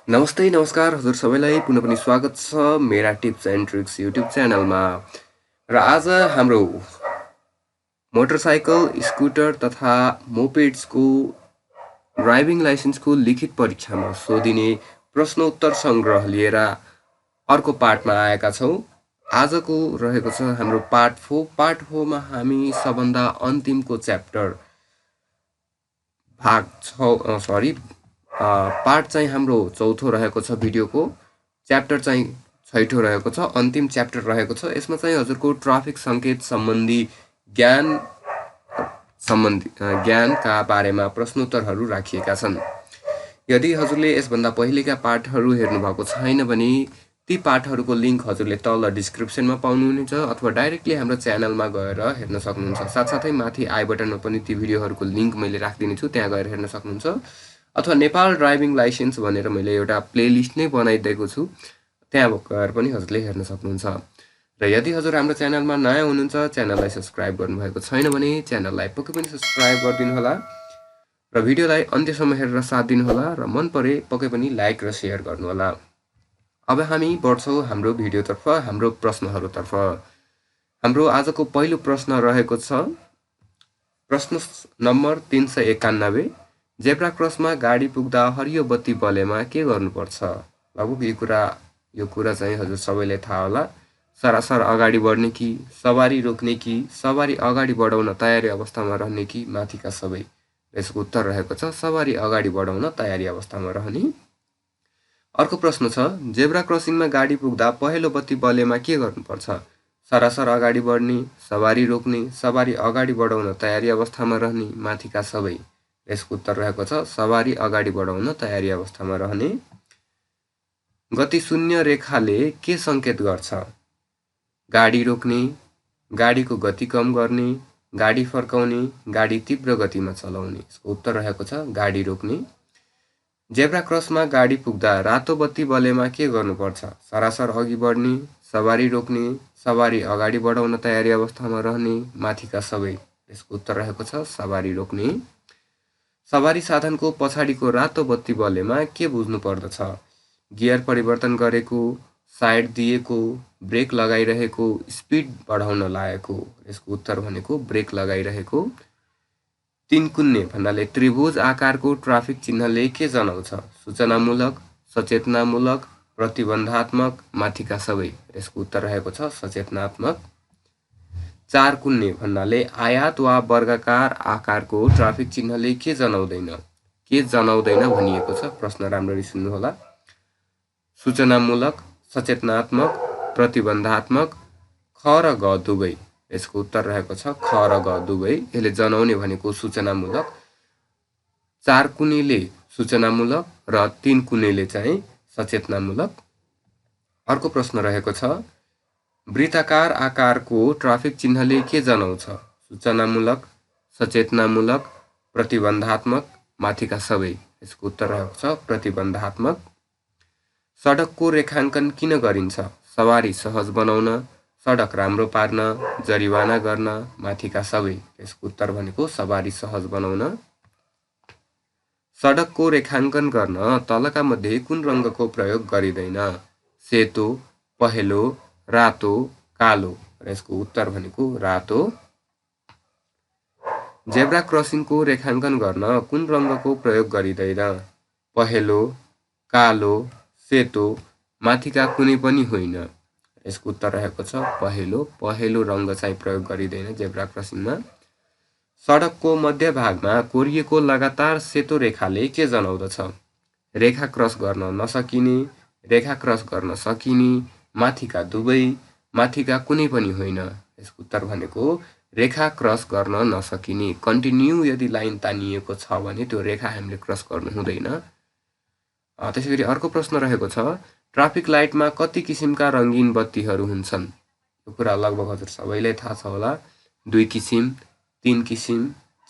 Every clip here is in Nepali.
नमस्ते नमस्कार हजुर सबैलाई पुनः पनि स्वागत छ मेरा टिप्स एन्ड ट्रिक्स युट्युब च्यानलमा। र आज हाम्रो मोटरसाइकल, स्कुटर तथा मोपेड्सको ड्राइभिङ लाइसेन्सको लिखित परीक्षामा सोधिने प्रश्नोत्तर सङ्ग्रह लिएर अर्को पार्टमा आएका छौँ। आजको रहेको छ हाम्रो पार्ट 4। पार्ट 4 मा हामी सबभन्दा अन्तिमको च्याप्टर पार्ट चाहिँ हाम्रो चौथो रहेको छ। भिडियोको च्याप्टर चाहिँ छैठो रहेको छ, अन्तिम च्याप्टर रहेको छ। यसमा चाहिँ हजुरको ट्राफिक सङ्केत ज्ञानका बारेमा प्रश्नोत्तरहरू राखिएका छन्। यदि हजुरले यसभन्दा पहिलेका पाठहरू हेर्नुभएको छैन भने ती पाठहरूको लिङ्क हजुरले तल डिस्क्रिप्सनमा पाउनुहुनेछ अथवा डाइरेक्टली हाम्रो च्यानलमा गएर हेर्न सक्नुहुन्छ। साथसाथै माथि आई बटनमा पनि ती भिडियोहरूको लिङ्क मैले राखिदिनेछु, त्यहाँ गएर हेर्न सक्नुहुन्छ। अथवा नेपाल ड्राइभिङ लाइसेन्स भनेर मैले एउटा प्लेलिस्ट नै बनाइदिएको छु, त्यहाँ गएर पनि हजुरले हेर्न सक्नुहुन्छ। र यदि हजुर हाम्रो च्यानलमा नयाँ हुनुहुन्छ, च्यानललाई सब्सक्राइब गर्नुभएको छैन भने च्यानललाई पक्कै पनि सब्सक्राइब गरिदिनुहोला र भिडियोलाई अन्त्यसम्म हेरेर साथ दिनुहोला र मन परे पक्कै पनि लाइक र सेयर गर्नुहोला। अब हामी बढ्छौँ हाम्रो भिडियोतर्फ, हाम्रो प्रश्नहरूतर्फ। हाम्रो आजको पहिलो प्रश्न रहेको छ प्रश्न नम्बर 391। जेब्रा क्रसमा गाडी पुग्दा हरियो बत्ती बलेमा के गर्नुपर्छ? लगभग यो कुरा चाहिँ हजुर सबैलाई थाहा होला। सरासर अगाडि बढ्ने कि, सवारी रोक्ने कि, सवारी अगाडि बढाउन तयारी अवस्थामा रहने कि, माथिका सबै? यसको उत्तर रहेको छ सवारी अगाडि बढाउन तयारी अवस्थामा रहने। अर्को प्रश्न छ जेब्रा क्रसिङमा गाडी पुग्दा पहेँलो बत्ती बलेमा के गर्नुपर्छ? सरासर अगाडि बढ्ने, सवारी रोक्ने, सवारी अगाडि बढाउन तयारी अवस्थामा रहने, माथिका सबै? यसको उत्तर रहेको छ सवारी अगाडि बढाउन तयारी अवस्थामा रहने। गति शून्य रेखाले के सङ्केत गर्छ? गाडी रोक्ने, गाडीको गति कम गर्ने, गाडी फर्काउने, गाडी तीव्र गतिमा चलाउने? यसको उत्तर रहेको छ गाडी रोक्ने। जेब्रा क्रसमा गाडी पुग्दा रातो बत्ती बलेमा के गर्नुपर्छ? सरासर अघि बढ्ने, सवारी रोक्ने, सवारी अगाडि बढाउन तयारी अवस्थामा रहने, माथिका सबै? यसको उत्तर रहेको छ सवारी रोक्ने। सवारी साधनको पछाडिको रातो बत्ती बलेमा के बुझ्नु पर्दछ? गियर परिवर्तन गरेको, साइड दिएको, ब्रेक लगाइरहेको, स्पिड बढाउन लागेको? यसको उत्तर भनेको ब्रेक लगाइरहेको। 3 कुन्ने भन्नाले त्रिभुज आकारको ट्राफिक चिन्हले के जनाउँछ? सूचनामूलक, सचेतनामूलक, प्रतिबन्धात्मक, माथिका सबै? यसको उत्तर रहेको छ सचेतनात्मक। 4 कुन्ने भन्नाले आयात वा वर्गाकार आकारको ट्राफिक चिन्हले के जनाउँदैन? के जनाउँदैन भनिएको छ, प्रश्न राम्ररी सुन्नुहोला। सूचनामूलक, सचेतनात्मक, प्रतिबन्धात्मक, ख र ग दुवै? यसको उत्तर रहेको छ ख र ग दुवै। यसले जनाउने भनेको सूचनामूलक, 4 कुनेले सूचनामूलक र 3 कुनेले चाहिँ सचेतनामूलक। अर्को प्रश्न रहेको छ वृत्ताकार आकारको ट्राफिक चिन्हले के जनाउँछ? सूचनामूलक, सचेतनामूलक, प्रतिबन्धात्मक, माथिका सबै? यसको उत्तर रहेको छ प्रतिबन्धात्मक। सडकको रेखाङ्कन किन गरिन्छ? सवारी सहज बनाउन, सडक राम्रो पार्न, जरिवाना गर्न, माथिका सबै? यसको उत्तर भनेको सवारी सहज बनाउन। सडकको रेखाङ्कन गर्न तलका मध्ये कुन रङको प्रयोग गरिँदैन? सेतो, पहेँलो, रातो, कालो? यसको उत्तर भनेको रातो। जेब्रा क्रसिङको रेखाङ्कन गर्न कुन रङको प्रयोग गरिँदैन? पहेँलो, कालो, सेतो, माथिका कुनै पनि होइन? यसको उत्तर रहेको छ पहेँलो। पहेँलो रङ चाहिँ प्रयोग गरिँदैन जेब्रा क्रसिङमा। सडकको मध्यभागमा कोरिएको लगातार सेतो रेखाले के जनाउँदछ? रेखा क्रस गर्न नसकिने, रेखा क्रस गर्न सकिने, माथिका दुवै, माथिका कुनै पनि होइन? यसको उत्तर भनेको रेखा क्रस गर्न नसकिने। कन्टिन्यू यदि लाइन तानिएको छ भने त्यो रेखा हामीले क्रस गर्नु हुँदैन। त्यसैगरी अर्को प्रश्न रहेको छ ट्राफिक लाइटमा कति किसिमका रङ्गीन बत्तीहरू हुन्छन्? यो कुरा लगभग हजुर सबैलाई थाहा छ होला। 2 किसिम, 3 किसिम,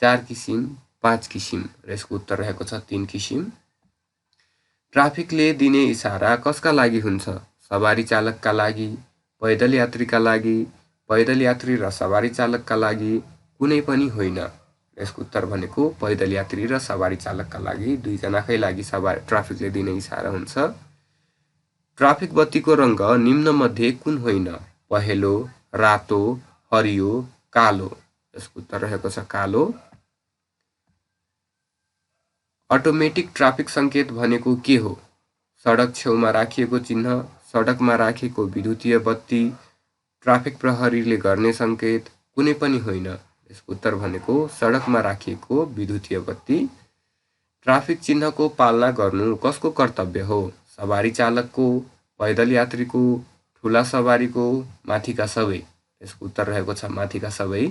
4 किसिम, 5 किसिम? र यसको उत्तर रहेको छ 3 किसिम। ट्राफिकले दिने इसारा कसका लागि हुन्छ? सवारी चालकका लागि, पैदल यात्रीका लागि, पैदल यात्री र सवारी चालकका लागि, कुनै पनि होइन? यसको उत्तर भनेको पैदल यात्री र सवारी चालकका लागि दुईजनाकै लागि ट्राफिकले दिने इसारा हुन्छ। ट्राफिक बत्तीको रङ्ग निम्नमध्ये कुन होइन? पहेँलो, रातो, हरियो, कालो। यसको उत्तर रहेको छ कालो। अटोमेटिक ट्राफिक सङ्केत भनेको के हो? सडक छेउमा राखिएको चिन्ह, सडकमा राखेको विद्युतीय बत्ती, ट्राफिक प्रहरीले गर्ने सङ्केत, कुनै पनि होइन। यसको उत्तर भनेको सडकमा राखिएको विद्युतीय बत्ती। ट्राफिक चिन्हको पालना गर्नु कसको कर्तव्य हो? सवारी चालकको, पैदल यात्रीको, ठुला सवारीको, माथिका सबै। यसको उत्तर रहेको छ माथिका सबै।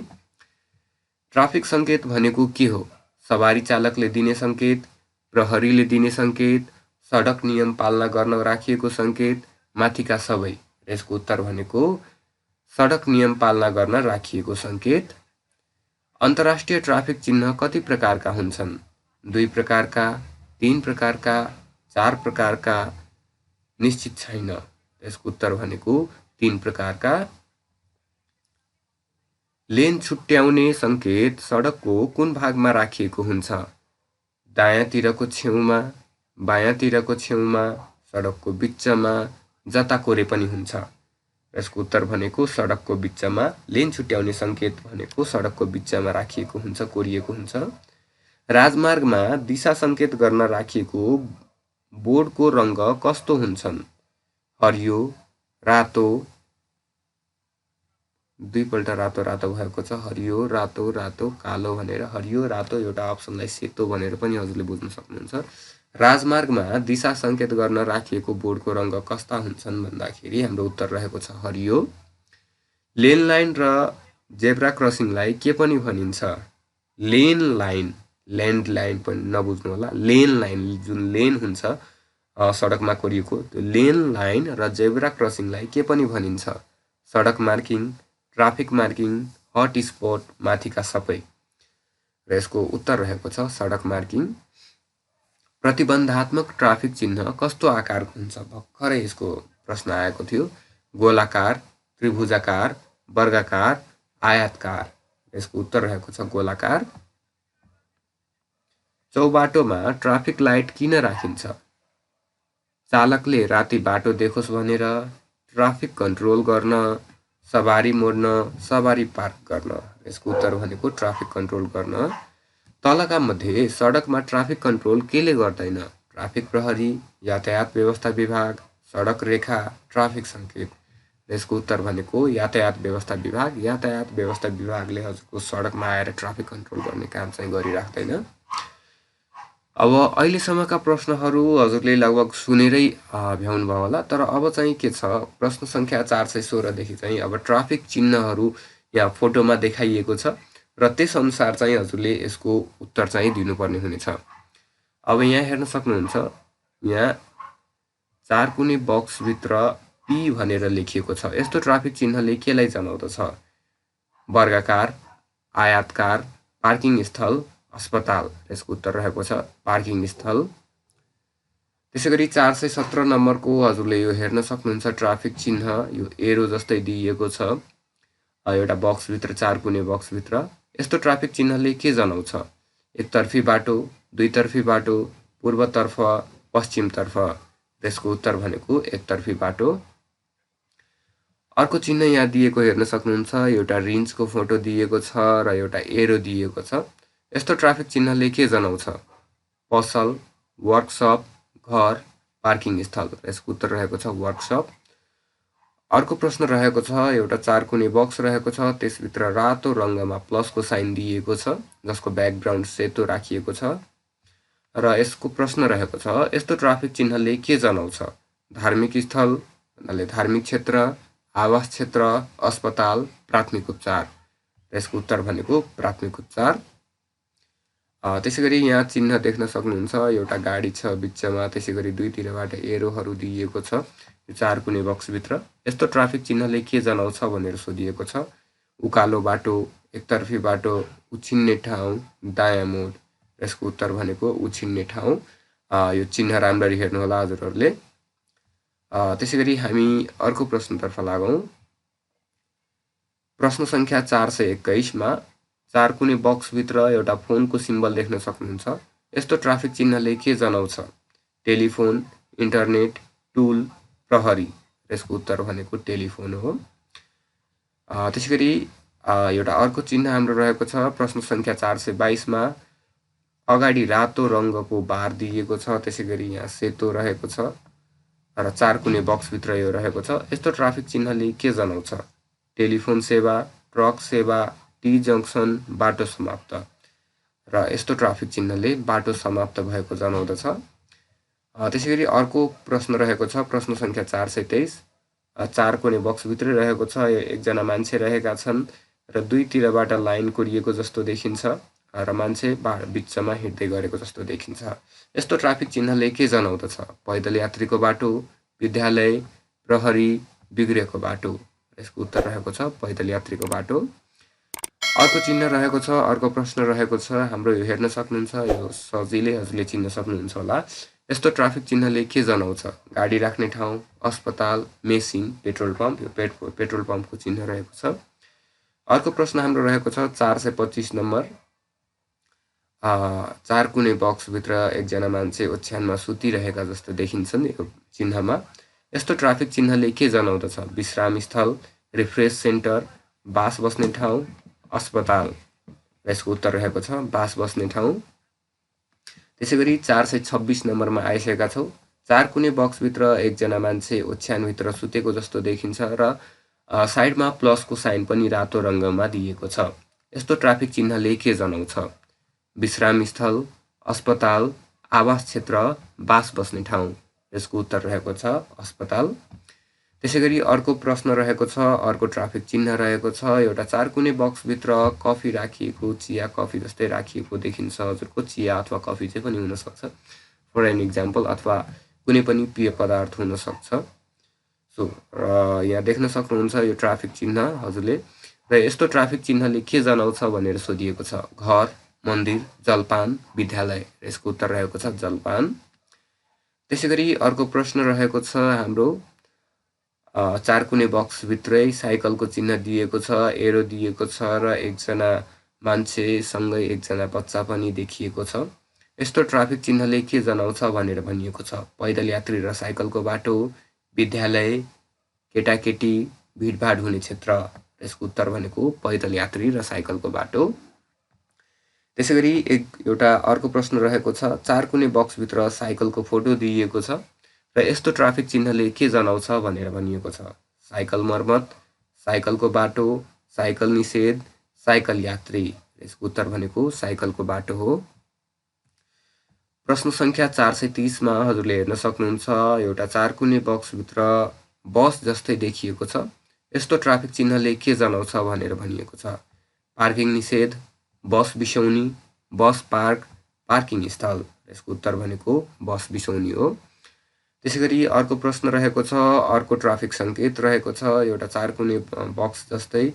ट्राफिक सङ्केत भनेको के हो? सवारी चालकले दिने सङ्केत, प्रहरीले दिने सङ्केत, सडक नियम पालना गर्न राखिएको सङ्केत, माथिका सबै। यसको उत्तर भनेको सडक नियम पालना गर्न राखिएको सङ्केत। अन्तर्राष्ट्रिय ट्राफिक चिन्ह कति प्रकारका हुन्छन्? 2 प्रकारका, 3 प्रकारका, 4 प्रकारका, निश्चित छैन। यसको उत्तर भनेको 3 प्रकारका। लेन छुट्याउने सङ्केत सडकको कुन भागमा राखिएको हुन्छ? दायाँतिरको छेउमा, बायाँतिरको छेउमा, सडकको बिचमा, जता कोरे पनि हुन्छ। यसको उत्तर भनेको सडकको बिचमा। लेन छुट्याउने सङ्केत भनेको सडकको बिचमा राखिएको हुन्छ, कोरिएको हुन्छ। राजमार्गमा दिशा सङ्केत गर्न राखिएको बोर्डको रङ्ग कस्तो हुन्छन्? हरियो, रातो, दुईपल्ट रातो रातो भएको छ, हरियो, रातो, रातो, कालो भनेर। हरियो, रातो एउटा अप्सनलाई सेतो भनेर पनि हजुरले बुझ्न सक्नुहुन्छ। राजमार्गमा दिशा सङ्केत गर्न राखिएको बोर्डको रङ्ग कस्ता हुन्छन् भन्दाखेरि हाम्रो उत्तर रहेको छ हरियो। लेन लाइन र जेब्रा क्रसिङलाई के पनि भनिन्छ? लेन लाइन, ल्यान्ड लाइन पनि नबुझ्नु होला। लेन लाइन जुन लेन हुन्छ सडकमा कोरिएको, त्यो लेन लाइन र जेब्रा क्रसिङलाई के पनि भनिन्छ? सडक marking, traffic marking, hot spot, माथिका सबै। र यसको उत्तर रहेको छ सडक मार्किङ। प्रतिबन्धात्मक ट्राफिक चिन्ह कस्तो आकारको हुन्छ? भर्खरै यसको प्रश्न आएको थियो। गोलाकार, त्रिभुजाकार, वर्गाकार, आयतकार। यसको उत्तर रहेको छ गोलाकार। चौबाटोमा ट्राफिक लाइट किन राखिन्छ? चालकले राति बाटो देखोस् भनेर, ट्राफिक कन्ट्रोल गर्न, सवारी मोड्न, सवारी पार्क गर्न। यसको उत्तर भनेको ट्राफिक कन्ट्रोल गर्न। तलका मध्ये सडकमा ट्राफिक कन्ट्रोल केले गर्दैन? ट्राफिक प्रहरी, यातायात व्यवस्था विभाग, सडक रेखा, ट्राफिक सङ्केत। यसको उत्तर भनेको यातायात व्यवस्था विभाग। यातायात व्यवस्था विभागले हजुरको सडकमा आएर ट्राफिक कन्ट्रोल गर्ने काम चाहिँ गरिराख्दैन। अब अहिलेसम्मका प्रश्नहरू हजुरले लगभग सुनेरै भ्याउनु भयो होला। तर अब चाहिँ के छ, प्रश्न सङ्ख्या 416 देखि चाहिँ अब ट्राफिक चिन्हहरू यहाँ फोटोमा देखाइएको छ र त्यसअनुसार चाहिँ हजुरले यसको उत्तर चाहिँ दिनुपर्ने हुनेछ। अब यहाँ हेर्न सक्नुहुन्छ, यहाँ 4 कुने बक्सभित्र पी भनेर लेखिएको छ। यस्तो ट्राफिक चिन्हले केलाई जनाउँदछ? वर्गाकार, आयतकार, पार्किङ स्थल, अस्पताल। यसको उत्तर रहेको छ पार्किङ स्थल। त्यसैगरी 417 नम्बरको हजुरले यो हेर्न सक्नुहुन्छ ट्राफिक चिन्ह यो एरो जस्तै दिइएको छ एउटा बक्सभित्र, 4 कुने बक्सभित्र। यस्तो ट्राफिक चिन्हले के जनाउँछ? एकतर्फी बाटो, दुईतर्फी बाटो, पूर्वतर्फ, पश्चिमतर्फ। यसको उत्तर भनेको एकतर्फी बाटो। अर्को चिन्ह यहाँ दिएको हेर्न सक्नुहुन्छ, एउटा रिन्चको फोटो दिएको छ र एउटा एरो दिएको छ। यस्तो ट्राफिक चिन्हले के जनाउँछ? पसल, वर्कसप, घर, पार्किङ स्थल। यसको उत्तर रहेको छ वर्कसप। अर्को प्रश्न रहेको छ, एउटा 4 कुने बक्स रहेको छ, त्यसभित्र रातो रङ्गमा प्लसको साइन दिएको छ जसको ब्याकग्राउन्ड सेतो राखिएको छ र यसको प्रश्न रहेको छ, यस्तो ट्राफिक चिन्हले के जनाउँछ? धार्मिक स्थल भन्नाले धार्मिक क्षेत्र, आवास क्षेत्र, अस्पताल, प्राथमिक उपचार। यसको उत्तर भनेको प्राथमिक उपचार। त्यसैगरी यहाँ चिन्ह देख्न सक्नुहुन्छ, एउटा गाडी छ बिचमा, त्यसैगरी दुईतिरबाट एरोहरू दिइएको छ यो 4 कुने बक्सभित्र। यस्तो ट्राफिक चिन्हले के जनाउँछ भनेर सोधिएको छ? उकालो बाटो, एकतर्फी बाटो, उछिन्ने ठाउँ, दायाँ मोड। यसको उत्तर भनेको उछिन्ने ठाउँ। यो चिन्ह राम्ररी हेर्नु होला हजुरहरूले। त्यसैगरी हामी अर्को प्रश्नतर्फ लागौँ। प्रश्न सङ्ख्या 421 मा चार कुने बक्सभित्र एउटा फोनको सिम्बल देख्न सक्नुहुन्छ। यस्तो ट्राफिक चिन्हले के जनाउँछ? टेलिफोन, इन्टरनेट, टुल, प्रहरी। यसको उत्तर भनेको टेलिफोन हो। त्यसैगरी एउटा अर्को चिन्ह हाम्रो रहेको छ प्रश्न सङ्ख्या 422 मा अगाडि रातो रङ्गको बार दिएको छ, त्यसैगरी यहाँ सेतो रहेको छ र चार कुने बक्सभित्र यो रहेको छ। यस्तो ट्राफिक चिन्हले के जनाउँछ? टेलिफोन सेवा, ट्रक सेवा, टी जङ्क्सन, बाटो समाप्त। र यस्तो ट्राफिक चिन्हले बाटो समाप्त भएको जनाउँदछ। त्यसैगरी अर्को प्रश्न रहेको छ प्रश्न सङ्ख्या 423। चार कुने बक्सभित्रै रहेको छ। एकजना मान्छे रहेका छन् र दुईतिरबाट लाइन कोरिएको जस्तो देखिन्छ र मान्छे बिचमा हिँड्दै गरेको जस्तो देखिन्छ। यस्तो ट्राफिक चिन्हले के जनाउँदछ? पैदल यात्रीको बाटो, विद्यालय, प्रहरी, बिग्रेको बाटो। यसको उत्तर रहेको छ पैदल यात्रीको बाटो। अर्को चिन्ह रहेको छ, अर्को प्रश्न रहेको छ हाम्रो, यो हेर्न सक्नुहुन्छ, यो सजिलै हजुरले चिन्न सक्नुहुन्छ होला। यस्तो ट्राफिक चिन्हले के जनाउँछ? गाडी राख्ने ठाउँ, अस्पताल, मेसिन, पेट्रोल पम्प। यो पेट्रोल पम्पको चिन्ह रहेको छ। अर्को प्रश्न हाम्रो रहेको छ 425 नम्बर। चार कुने बक्सभित्र एकजना मान्छे ओछ्यानमा सुतिरहेका जस्तो देखिन्छन् यो चिन्हमा। यस्तो ट्राफिक चिन्हले के जनाउँदछ? विश्राम स्थल, रिफ्रेस सेन्टर, बास बस्ने ठाउँ, अस्पताल। यसको उत्तर रहेको छ बास बस्ने ठाउँ। त्यसैगरी 426 नम्बरमा आइसकेका छौँ। चार कुने बक्सभित्र एकजना मान्छे ओछ्यानभित्र सुतेको जस्तो देखिन्छ र साइडमा प्लसको साइन पनि रातो रङ्गमा दिएको छ। यस्तो ट्राफिक चिन्हले के जनाउँछ? विश्राम स्थल, अस्पताल, आवास क्षेत्र, बास बस्ने ठाउँ। यसको उत्तर रहेको छ अस्पताल। त्यसैगरी अर्को प्रश्न रहेको छ, अर्को ट्राफिक चिन्ह रहेको छ। एउटा चार कुने बक्सभित्र कफी राखिएको, चिया कफी जस्तै राखिएको देखिन्छ हजुरको। चिया अथवा कफी चाहिँ पनि हुनसक्छ फर एन इक्जाम्पल, अथवा कुनै पनि पेय पदार्थ हुनसक्छ। सो यहाँ देख्न सक्नुहुन्छ यो ट्राफिक चिन्ह हजुरले। र यस्तो ट्राफिक चिन्हले के जनाउँछ भनेर सोधिएको छ? घर, मन्दिर, जलपान, विद्यालय। यसको उत्तर रहेको छ जलपान। त्यसैगरी अर्को प्रश्न रहेको छ हाम्रो, चार कुने बक्सभित्रै साइकलको चिन्ह दिएको छ, एरो दिएको छ र एकजना मान्छेसँगै एकजना बच्चा पनि देखिएको छ। यस्तो ट्राफिक चिन्हले के जनाउँछ भनेर भनिएको छ? पैदल यात्री र साइकलको बाटो, विद्यालय, केटाकेटी, भिडभाड हुने क्षेत्र। यसको उत्तर भनेको पैदल यात्री र साइकलको बाटो। त्यसैगरी एउटा अर्को प्रश्न रहेको छ, चार कुने बक्सभित्र साइकलको फोटो दिइएको छ र यस्तो ट्राफिक चिन्हले के जनाउँछ भनेर भनिएको छ? साइकल मर्मत, साइकलको बाटो, साइकल निषेध, साइकल यात्री। यसको उत्तर भनेको साइकलको बाटो हो। प्रश्न सङ्ख्या 430 मा हजुरले हेर्न सक्नुहुन्छ, एउटा चार कुने बक्सभित्र बस जस्तै देखिएको छ। यस्तो ट्राफिक चिन्हले के जनाउँछ भनेर भनिएको छ? पार्किङ निषेध, बस बिसौनी, बस पार्क, पार्किङ स्थल। यसको उत्तर भनेको बस बिसौनी हो। त्यसैगरी अर्को प्रश्न रहेको छ, अर्को ट्राफिक सङ्केत रहेको छ। एउटा चार कुने बक्स जस्तै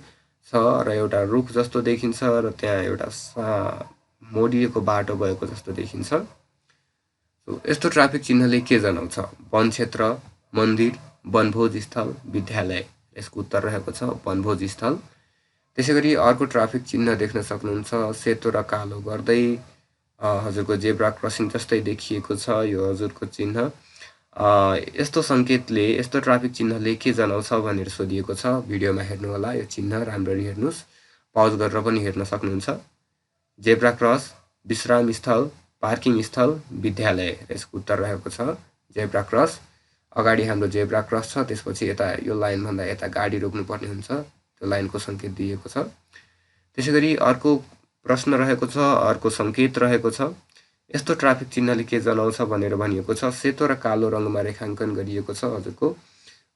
छ र एउटा रुख जस्तो देखिन्छ र त्यहाँ एउटा मोडिएको बाटो भएको जस्तो देखिन्छ। यस्तो ट्राफिक चिन्हले के जनाउँछ? वन क्षेत्र, मन्दिर, वनभोज स्थल, विद्यालय। यसको उत्तर रहेको छ वनभोज स्थल। त्यसैगरी अर्को ट्राफिक चिन्ह देख्न सक्नुहुन्छ, सेतो र कालो गर्दै हजुरको जेब्रा क्रसिङ जस्तै देखिएको छ यो हजुरको चिन्ह। यस्तो सङ्केतले, यस्तो ट्राफिक चिन्हले के जनाउँछ भनेर सोधिएको छ। भिडियोमा हेर्नु होला, यो चिन्ह राम्ररी हेर्नुहोस्, पज गरेर पनि हेर्न सक्नुहुन्छ। जेब्रा क्रस, विश्राम स्थल, पार्किङ स्थल, विद्यालय। यसको उत्तर रहेको छ जेब्रा क्रस। अगाडि हाम्रो जेब्रा क्रस छ, त्यसपछि यता यो लाइनभन्दा यता गाडी रोक्नुपर्ने हुन्छ, त्यो लाइनको सङ्केत दिएको छ। त्यसैगरी अर्को प्रश्न रहेको छ, अर्को सङ्केत रहेको छ। यस्तो ट्राफिक चिन्हले के जनाउँछ भनेर भनिएको छ? सेतो र कालो रङमा रेखाङ्कन गरिएको छ हजुरको।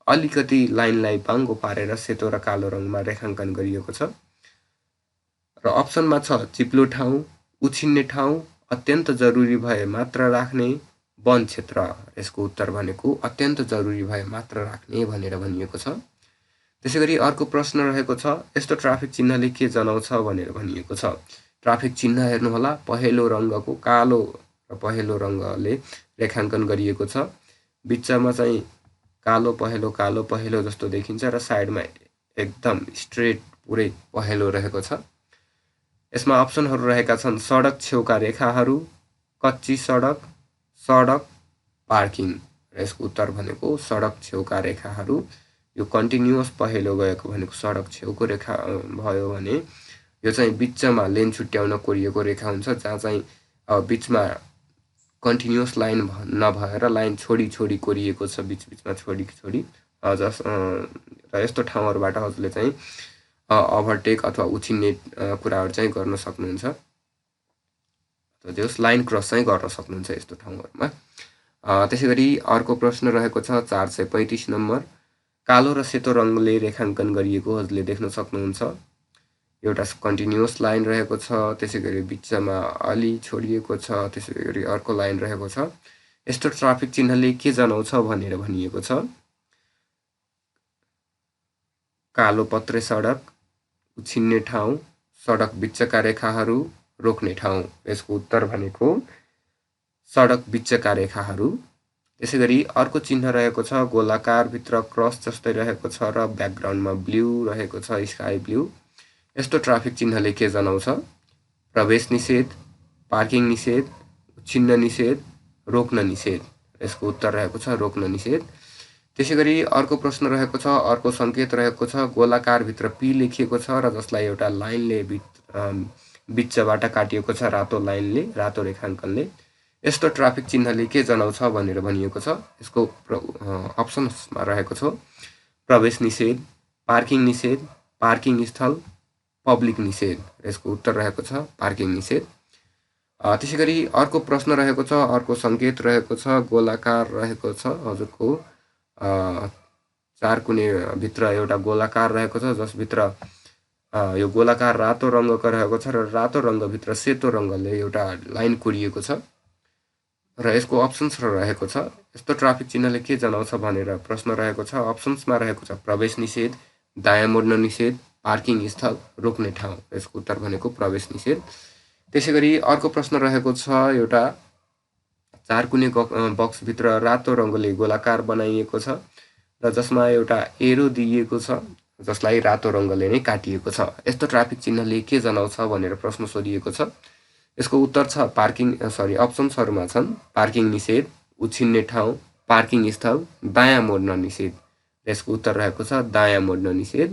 अलिकति लाइनलाई बाङ्गो पारेर सेतो र कालो रङमा रेखाङ्कन गरिएको छ। र अप्सनमा छ चिप्लो ठाउँ, उछिन्ने ठाउँ, अत्यन्त जरुरी भए मात्र राख्ने, वन क्षेत्र। यसको उत्तर भनेको अत्यन्त जरुरी भए मात्र राख्ने भनेर भनिएको छ। त्यसैगरी अर्को प्रश्न रहेको छ, यस्तो ट्राफिक चिन्हले के जनाउँछ भनेर भनिएको छ? ट्राफिक चिन्ह हेर्नुहोला, पहेँलो रङ्गको कालो र पहेँलो रङ्गले रेखाङ्कन गरिएको छ। बिचमा चाहिँ कालो पहेँलो जस्तो देखिन्छ र साइडमा एकदम स्ट्रेट पुरै पहेँलो रहेको छ। यसमा अप्सनहरू रहेका छन् सडक छेउका रेखाहरू, कच्ची सडक, सडक, पार्किङ। र यसको उत्तर भनेको सडक छेउका रेखाहरू। यो कन्टिन्युअस पहेँलो गएको भनेको सडक छेउको रेखा भयो भने यो चाहिँ बिचमा लेन छुट्याउन कोरिएको रेखा हुन्छ, जहाँ चाहिँ बिचमा कन्टिन्युअस लाइन नभएर लाइन छोडी छोडी कोरिएको छ, बिचबिचमा छोडी छोडी र यस्तो ठाउँहरूबाट हजुरले चाहिँ ओभरटेक अथवा उछिन्ने कुराहरू चाहिँ गर्न सक्नुहुन्छ, अथवा जस लाइन क्रस चाहिँ गर्न सक्नुहुन्छ यस्तो ठाउँहरूमा। त्यसै गरी अर्को प्रश्न रहेको छ 435 नम्बर। कालो र सेतो रङले रेखाङ्कन गरिएको हजुरले देख्न सक्नुहुन्छ। एउटा कन्टिन्युअस लाइन रहेको छ, त्यसै गरी बिचमा अलि छोडिएको छ, त्यसै गरी अर्को लाइन रहेको छ। यस्तो ट्राफिक चिन्हले के जनाउँछ भनेर भनिएको छ। कालो पत्रे सडक, उछिन्ने ठाउँ, सडक बिचका रेखाहरू, रोक्ने ठाउँ। यसको उत्तर भनेको सडक बिचका रेखाहरू। त्यसै गरी अर्को चिन्ह रहेको छ गोलाकार भित्र क्रस जस्तै रहेको छ र ब्याकग्राउन्डमा ब्लू रहेको छ, स्काई ब्लू। यस्तो ट्राफिक चिन्हले के जनाउँछ? प्रवेश निषेध, पार्किङ निषेध, उछिन्न निषेध, रोक्न निषेध। यसको उत्तर रहेको छ रोक्न निषेध। त्यसै गरी अर्को प्रश्न रहेको छ, अर्को सङ्केत रहेको छ गोलाकार भित्र पी लेखिएको छ र जसलाई एउटा लाइनले बिचबाट काटिएको छ, रातो लाइनले, रातो रेखाङ्कनले। यस्तो ट्राफिक चिन्हले के जनाउँछ भनेर भनिएको छ। यसको अप्सन्समा रहेको छ प्रवेश निषेध, पार्किङ निषेध, पार्किङ स्थल, पब्लिक निषेध। यसको उत्तर रहेको छ पार्किङ निषेध। त्यसै गरी अर्को प्रश्न रहेको छ, अर्को सङ्केत रहेको छ गोलाकार रहेको छ हजुरको 4 कुने भित्र एउटा गोलाकार रहेको छ, जसभित्र यो गोलाकार रातो रङको रहेको छ र रातो रङभित्र सेतो रङले एउटा लाइन कोरिएको छ र यसको अप्सन्स रहेको छ। यस्तो ट्राफिक चिन्हले के जनाउँछ भनेर प्रश्न रहेको छ। अप्सन्समा रहेको छ प्रवेश निषेध, दायाँ मोड्न निषेध, पार्किङ स्थल, रोक्ने ठाउँ। यसको उत्तर भनेको प्रवेश निषेध। त्यसै गरी अर्को प्रश्न रहेको छ एउटा 4 कुने बक्सभित्र रातो रङले गोलाकार बनाइएको छ र जसमा एउटा एरो दिइएको छ, जसलाई रातो रङले नै काटिएको छ। यस्तो ट्राफिक चिन्हले के जनाउँछ भनेर प्रश्न सोधिएको छ। यसको उत्तर छ अप्सन्सहरूमा छन् पार्किङ निषेध, उछिन्ने ठाउँ, पार्किङ स्थल, दायाँ मोड्न निषेध। यसको उत्तर रहेको छ दायाँ मोड्न निषेध।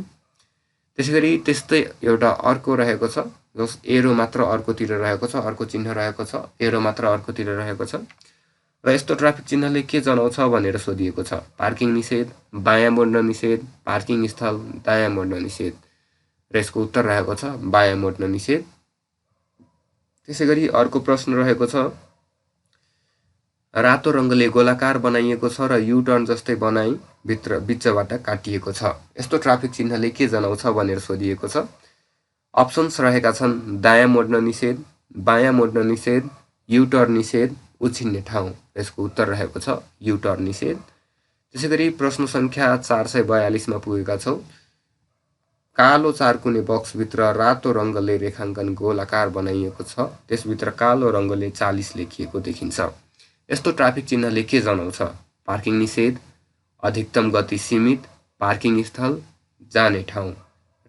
त्यसै गरी त्यस्तै एउटा अर्को रहेको छ जस एरो मात्र अर्कोतिर रहेको छ, अर्को चिन्ह रहेको छ, एरो मात्र अर्कोतिर रहेको छ र यस्तो ट्राफिक चिन्हले के जनाउँछ भनेर सोधिएको छ। पार्किङ निषेध, बायाँ मोड्न निषेध, पार्किङ स्थल, दायाँ मोड्न निषेध। र यसको उत्तर रहेको छ बायाँ मोड्न निषेध। त्यसै गरी अर्को प्रश्न रहेको छ रातो रङले गोलाकार बनाइएको छ र युटर्न जस्तै बनाई बिचबाट काटिएको छ। यस्तो ट्राफिक चिन्हले के जनाउँछ भनेर सोधिएको छ। अप्सन्स रहेका छन् दायाँ मोड्न निषेध, बायाँ मोड्न निषेध, युटर्न निषेध, उछिन्ने ठाउँ। यसको उत्तर रहेको छ युटर्न निषेध। त्यसै गरी प्रश्न सङ्ख्या 442 मा पुगेका छौँ। कालो 4 कुने बक्सभित्र रातो रङले रेखाङ्कन गोलाकार बनाइएको छ, त्यसभित्र कालो रङले 40 लेखिएको देखिन्छ। यस्तो ट्राफिक चिन्हले के जनाउँछ? पार्किङ निषेध, अधिकतम गति सीमित, पार्किङ स्थल, जाने ठाउँ।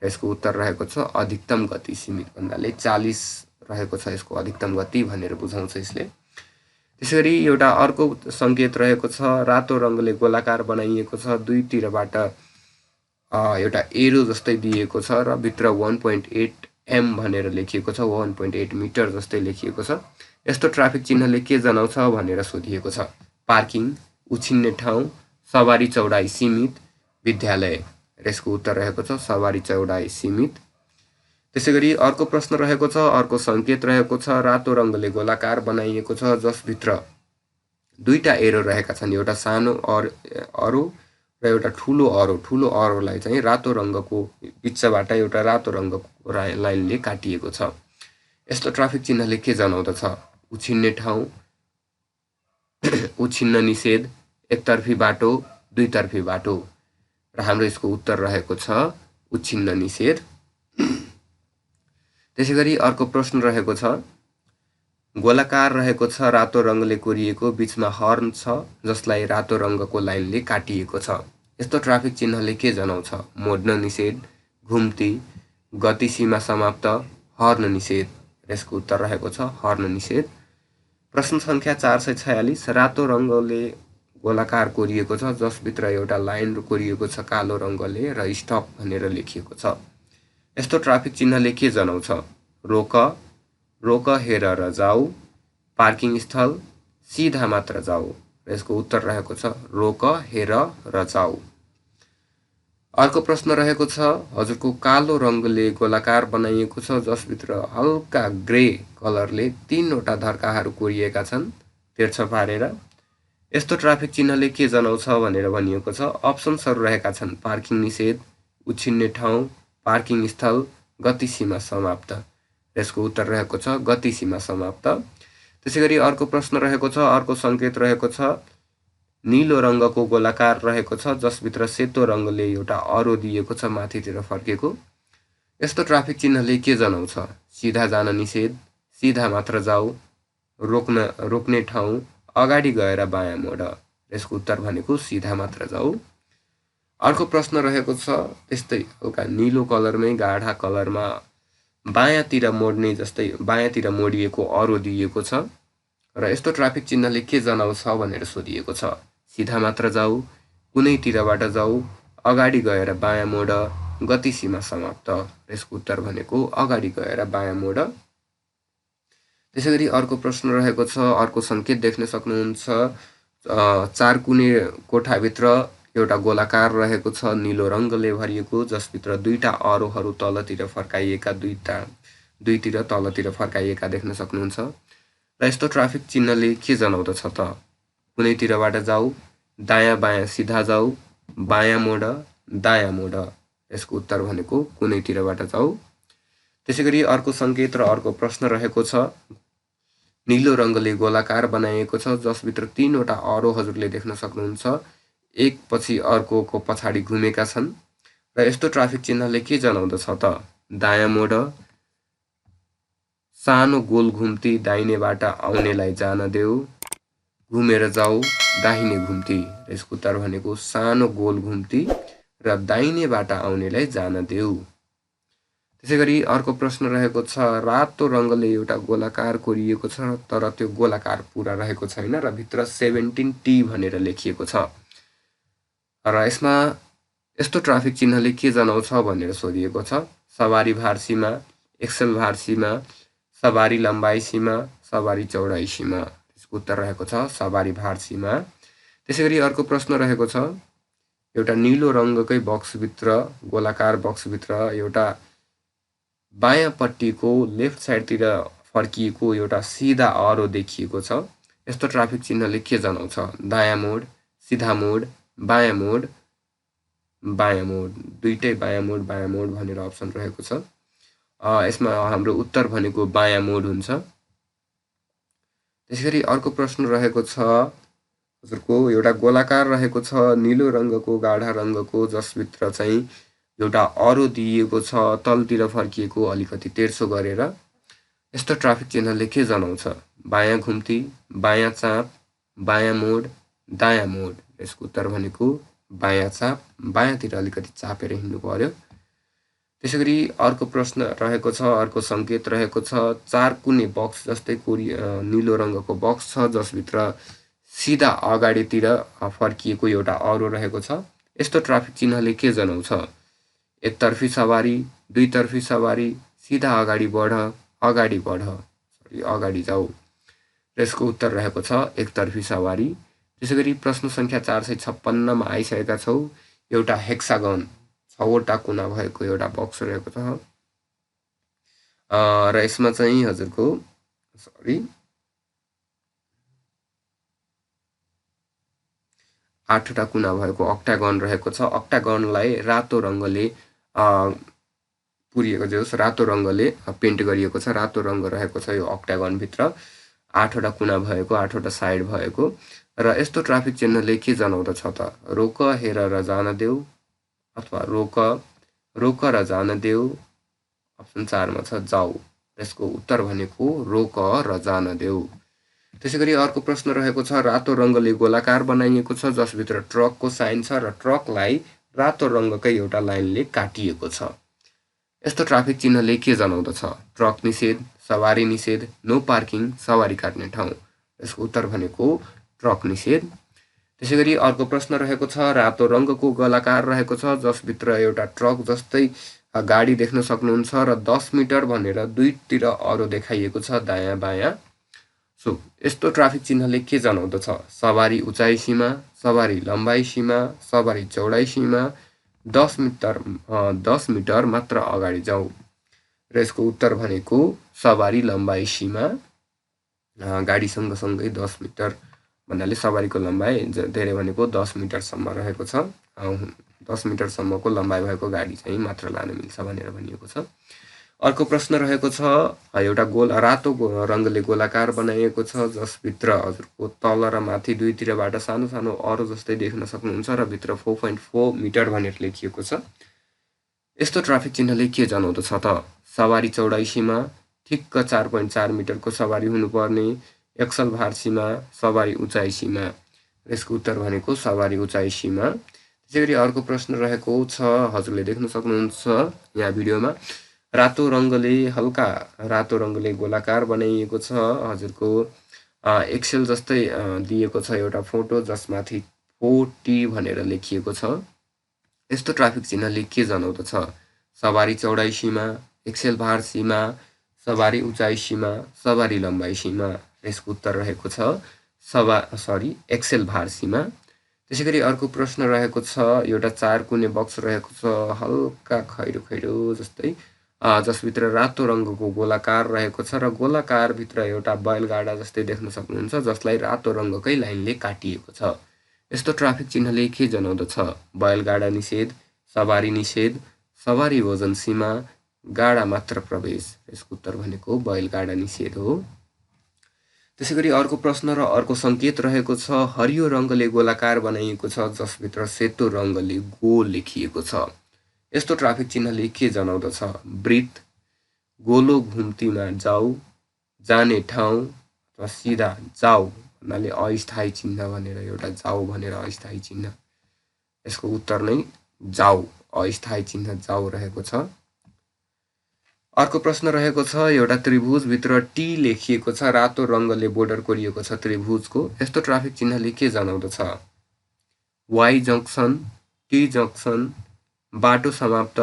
यसको उत्तर रहेको छ अधिकतम गति सीमित भन्नाले 40 रहेको छ यसको अधिकतम गति भनेर बुझाउँछ यसले। त्यसरी एउटा अर्को सङ्केत रहेको छ रातो रङले गोलाकार बनाइएको छ, दुईतिरबाट एउटा एरो जस्तै दिएको छ र भित्र 1.8 m भनेर लेखिएको छ, 1.8 मिटर जस्तै लेखिएको छ। यस्तो ट्राफिक चिन्हले के जनाउँछ भनेर सोधिएको छ। पार्किङ, उछिन्ने ठाउँ, सवारी चौडाइ सीमित, विद्यालय। यसको उत्तर रहेको छ सवारी चौडाइ सीमित। त्यसै गरी अर्को प्रश्न रहेको छ, अर्को सङ्केत रहेको छ रातो रङले गोलाकार बनाइएको छ जसभित्र दुईटा एरो रहेका छन्, एउटा सानो अरो र एउटा ठुलो अरो। ठुलो अरोलाई चाहिँ रातो रङको बिचबाट एउटा रातो रङको लाइनले काटिएको छ। यस्तो ट्राफिक चिन्हले के जनाउँदछ? उछिन्ने ठाउँ, उछिन्न निषेध, एकतर्फी बाटो, दुईतर्फी बाटो। र हाम्रो यसको उत्तर रहेको छ उछिन्न निषेध। त्यसै गरी अर्को प्रश्न रहेको छ गोलाकार रहेको छ रातो रङले कोरिएको, बिचमा हर्न छ जसलाई रातो रङको लाइनले काटिएको छ। यस्तो ट्राफिक चिन्हले के जनाउँछ? मोड्न निषेध, घुम्ती, गति सीमा समाप्त, हर्न निषेध। यसको उत्तर रहेको छ हर्न निषेध। प्रश्न संख्या 446 रातो रङ्गले गोलाकार कोरिएको छ जसभित्र एउटा लाइन कोरिएको छ कालो रङ्गले र स्टप भनेर लेखिएको छ। यस्तो ट्राफिक चिन्हले के जनाउँछ? रोक, रोक हेर र जाऊ, पार्किङ स्थल, सिधा मात्र जाऊ। यसको उत्तर रहेको छ रोक हेर र जाऊ। अर्को प्रश्न रहेको छ हजुरको कालो रङ्गले गोलाकार बनाइएको छ जसभित्र हल्का ग्रे कलरले 3वटा धर्काहरू कोरिएका छन् तेर्छो पारेर। यस्तो ट्राफिक चिन्हले के जनाउँछ भनेर भनिएको छ। अप्सन्सहरू रहेका छन् पार्किङ निषेध, उछिन्ने ठाउँ, पार्किङ स्थल, गति सीमा समाप्त। यसको उत्तर रहेको छ गति सीमा समाप्त। त्यसैगरी अर्को प्रश्न रहेको छ, अर्को सङ्केत रहेको छ नीलो रङ्गको गोलाकार रहेको छ जसभित्र सेतो रङ्गले एउटा अरो दिएको छ माथितिर फर्केको। यस्तो ट्राफिक चिन्हले के जनाउँछ? सिधा जान निषेध, सिधा मात्र जाऊ, रोक्ने ठाउँ, अगाडि गएर बायाँ मोड। यसको उत्तर भनेको सिधा मात्र जाऊ। अर्को प्रश्न रहेको छ त्यस्तै हल्का नीलो कलरमै गाढा कलरमा बायाँतिर मोड्ने जस्तै बायाँतिर मोडिएको अरो दिएको छ र यस्तो ट्राफिक चिन्हले के जनाउँछ भनेर सोधिएको छ। सिधा मात्र जाऊ, कुनैतिरबाट जाऊ, अगाडि गएर बायाँ मोड, गति सीमा समाप्त। यसको उत्तर भनेको अगाडि गएर बायाँ मोड। त्यसैगरी अर्को प्रश्न रहेको छ, अर्को सङ्केत देख्न सक्नुहुन्छ 4 कुने कोठाभित्र एउटा गोलाकार रहेको छ नीलो रङ्गले भरिएको जसभित्र 2टा अरोहरू तलतिर फर्काइएका दुईतिर तलतिर फर्काइएका देख्न सक्नुहुन्छ। र यस्तो ट्राफिक चिन्हले के जनाउँदछ त? कुनैतिरबाट जाऊ, दायाँ बायाँ सिधा जाऊ, बायाँ मोड, दायाँ मोड। यसको उत्तर भनेको कुनैतिरबाट जाऊ। त्यसैगरी अर्को सङ्केत र अर्को प्रश्न रहेको छ नीलो रङ्गले गोलाकार बनाइएको छ जसभित्र 3वटा अरो हजुरले देख्न सक्नुहुन्छ एक पछि अर्कोको पछाडि घुमेका छन् र यस्तो ट्राफिक चिन्हले के जनाउँदछ त? दायाँ मोड, सानो गोल घुम्ती दाहिनेबाट आउनेलाई जान देऊ, घुमेर जाऊ, दाहिने घुम्ती। यसको उत्तर भनेको सानो गोल घुम्ती र दाहिनेबाट आउनेलाई जान देऊ। त्यसैगरी अर्को प्रश्न रहेको छ रातो रङ्गले एउटा गोलाकार कोरिएको छ तर त्यो गोलाकार पुरा रहेको छैन र भित्र 17T भनेर लेखिएको छ र यसमा यस्तो ट्राफिक चिन्हले के जनाउँछ भनेर सोधिएको छ। सवारी भार सीमा, एक्सेल भार सीमा, सवारी लम्बाइ सीमा, सवारी चौडाइ सीमा। यसको उत्तर रहेको छ सवारी भार सीमा। त्यसैगरी अर्को प्रश्न रहेको छ एउटा नीलो रङ्गकै बक्सभित्र गोलाकार बक्सभित्र एउटा बायाँपट्टिको लेफ्ट साइडतिर फर्किएको एउटा सिधा अरो देखिएको छ। यस्तो ट्राफिक चिन्हले के जनाउँछ? दायाँ मोड, सिधा मोड, बायाँ मोड, बायाँ मोड। दुईटै बायाँ मोड भनेर अप्सन रहेको छ। यसमा हाम्रो उत्तर भनेको बायाँ मोड हुन्छ। त्यसैगरी अर्को प्रश्न रहेको छ हजुरको एउटा गोलाकार रहेको छ नीलो रङ्गको गाढा रङ्गको जसभित्र चाहिँ एउटा अरो दिएको छ तलतिर फर्किएको अलिकति तेर्सो गरेर। यस्तो ट्राफिक चिन्हले के जनाउँछ? बायाँ घुम्ती, बायाँ चाप, बायाँ मोड, दायाँ मोड। यसको उत्तर भनेको बायाँ चाप, बायाँतिर अलिकति चापेर हिँड्नु पर्यो। त्यसैगरी अर्को प्रश्न रहेको छ, अर्को सङ्केत रहेको छ 4 कुने बक्स जस्तै नीलो रङ्गको बक्स छ जसभित्र सिधा अगाडितिर फर्किएको एउटा अरो रहेको छ। यस्तो ट्राफिक चिन्हले के जनाउँछ? एकतर्फी सवारी, दुईतर्फी सवारी, सिधा अगाडि बढ, अगाडि जाऊ। यसको उत्तर रहेको छ एकतर्फी सवारी। त्यसैगरी प्रश्न सङ्ख्या 456 मा आइसकेका छौँ। एउटा हेक्सागन 6वटा कुना भएको एउटा बक्स रहेको छ र यसमा चाहिँ हजुरको 8वटा कुना भएको अक्टागन रहेको छ। अक्टागनलाई रातो रङ्गले पुरिएको जोस् रातो रङ्गले पेन्ट गरिएको छ। रातो रङ्ग रहेको छ यो अक्टागनभित्र 8वटा कुना भएको, 8वटा साइड भएको र यस्तो ट्राफिक चिन्हले के जनाउँदछ त? रोक हेर र जान देऊ अथवा रोक र जान देऊ। अप्सन 4 मा छ जाऊ। यसको उत्तर भनेको रोक र जान देऊ। त्यसैगरी अर्को प्रश्न रहेको छ रातो रङ्गले गोलाकार बनाइएको छ जसभित्र ट्रकको साइन छ र ट्रकलाई रातो रङ्गकै एउटा लाइनले काटिएको छ। यस्तो ट्राफिक चिन्हले के जनाउँदछ? ट्रक निषेध, सवारी निषेध, नो पार्किङ, सवारी काट्ने ठाउँ। यसको उत्तर भनेको ट्रक निषेध। त्यसैगरी अर्को प्रश्न रहेको छ, रातो रङको गोलाकार रहेको छ जसभित्र एउटा ट्रक जस्तै गाडी देख्न सक्नुहुन्छ र 10 मिटर भनेर दुईतिर अरो देखाइएको छ दायाँ बायाँ। सो यस्तो ट्राफिक चिन्हले के जनाउँदछ? सवारी उचाइ सीमा, सवारी लम्बाइ सीमा, सवारी चौडाइ सीमा, 10 मिटर मात्र अगाडि जाऊ। र यसको उत्तर भनेको सवारी लम्बाइ सीमा। गाडी सँगसँगै 10 मिटर भन्नाले सवारीको लम्बाइ धेरै भनेको 10 मिटरसम्म रहेको छ। 10 मिटरसम्मको लम्बाइ भएको गाडी चाहिँ मात्र लान मिल्छ भनेर भनिएको छ। अर्को प्रश्न रहेको छ, एउटा रातो रङले गोलाकार बनाइएको छ जसभित्र हजुरको तल र माथि दुईतिरबाट सानो सानो अरो जस्तै देख्न सक्नुहुन्छ र भित्र 4.4 मिटर भनेर लेखिएको छ। यस्तो ट्राफिक चिन्हले के जनाउँदछ त? सवारी चौडाइ सीमा, ठिक्क 4.4 मिटरको सवारी हुनुपर्ने, एक्सल भार सीमा, सवारी उचाइ सीमा। यसको उत्तर भनेको सवारी उचाइ सीमा। त्यसैगरी अर्को प्रश्न रहेको छ, हजुरले देख्न सक्नुहुन्छ यहाँ भिडियोमा रातो रङले गोलाकार बनाइएको छ। हजुरको एक्सेल जस्तै दिएको छ एउटा फोटो जसमाथि 4T भनेर लेखिएको छ। यस्तो ट्राफिक चिन्हले के जनाउँदछ? सवारी चौडाइ सीमा, एक्सेल भार सीमा, सवारी उचाइ सीमा, सवारी लम्बाइ सीमा। यसको उत्तर रहेको छ एक्सेल भार सीमा। त्यसैगरी अर्को प्रश्न रहेको छ, एउटा 4 कुने बक्स रहेको छ हल्का खैरो खैरो जस्तै जसभित्र रातो रङको गोलाकार रहेको छ र गोलाकारभित्र एउटा बैलगाडा जस्तै देख्न सक्नुहुन्छ जसलाई रातो रङकै लाइनले काटिएको छ। यस्तो ट्राफिक चिन्हले के जनाउँदछ? बैलगाडा निषेध, सवारी निषेध, सवारी वजन सीमा, गाडा मात्र प्रवेश। यसको उत्तर भनेको बैलगाडा निषेध हो। त्यसैगरी अर्को प्रश्न र अर्को सङ्केत रहेको छ, हरियो रङले गोलाकार बनाइएको छ जसभित्र सेतो रङले गो लेखिएको छ। यस्तो ट्राफिक चिन्हले के जनाउँदछ? वृत्त, गोलो घुम्तीमा जाऊ, जाने ठाउँ अथवा सिधा जाऊ भन्नाले अस्थायी चिन्ह भनेर एउटा जाऊ भनेर अस्थायी चिन्ह। यसको उत्तर नै जाऊ, अस्थायी चिन्ह जाऊ रहेको छ। अर्को प्रश्न रहेको छ, एउटा त्रिभुजभित्र टी लेखिएको छ, रातो रङले बोर्डर कोरिएको छ त्रिभुजको। यस्तो ट्राफिक चिन्हले के जनाउँदछ? वाई जङ्क्सन, टी जङ्क्सन, बाटो समाप्त,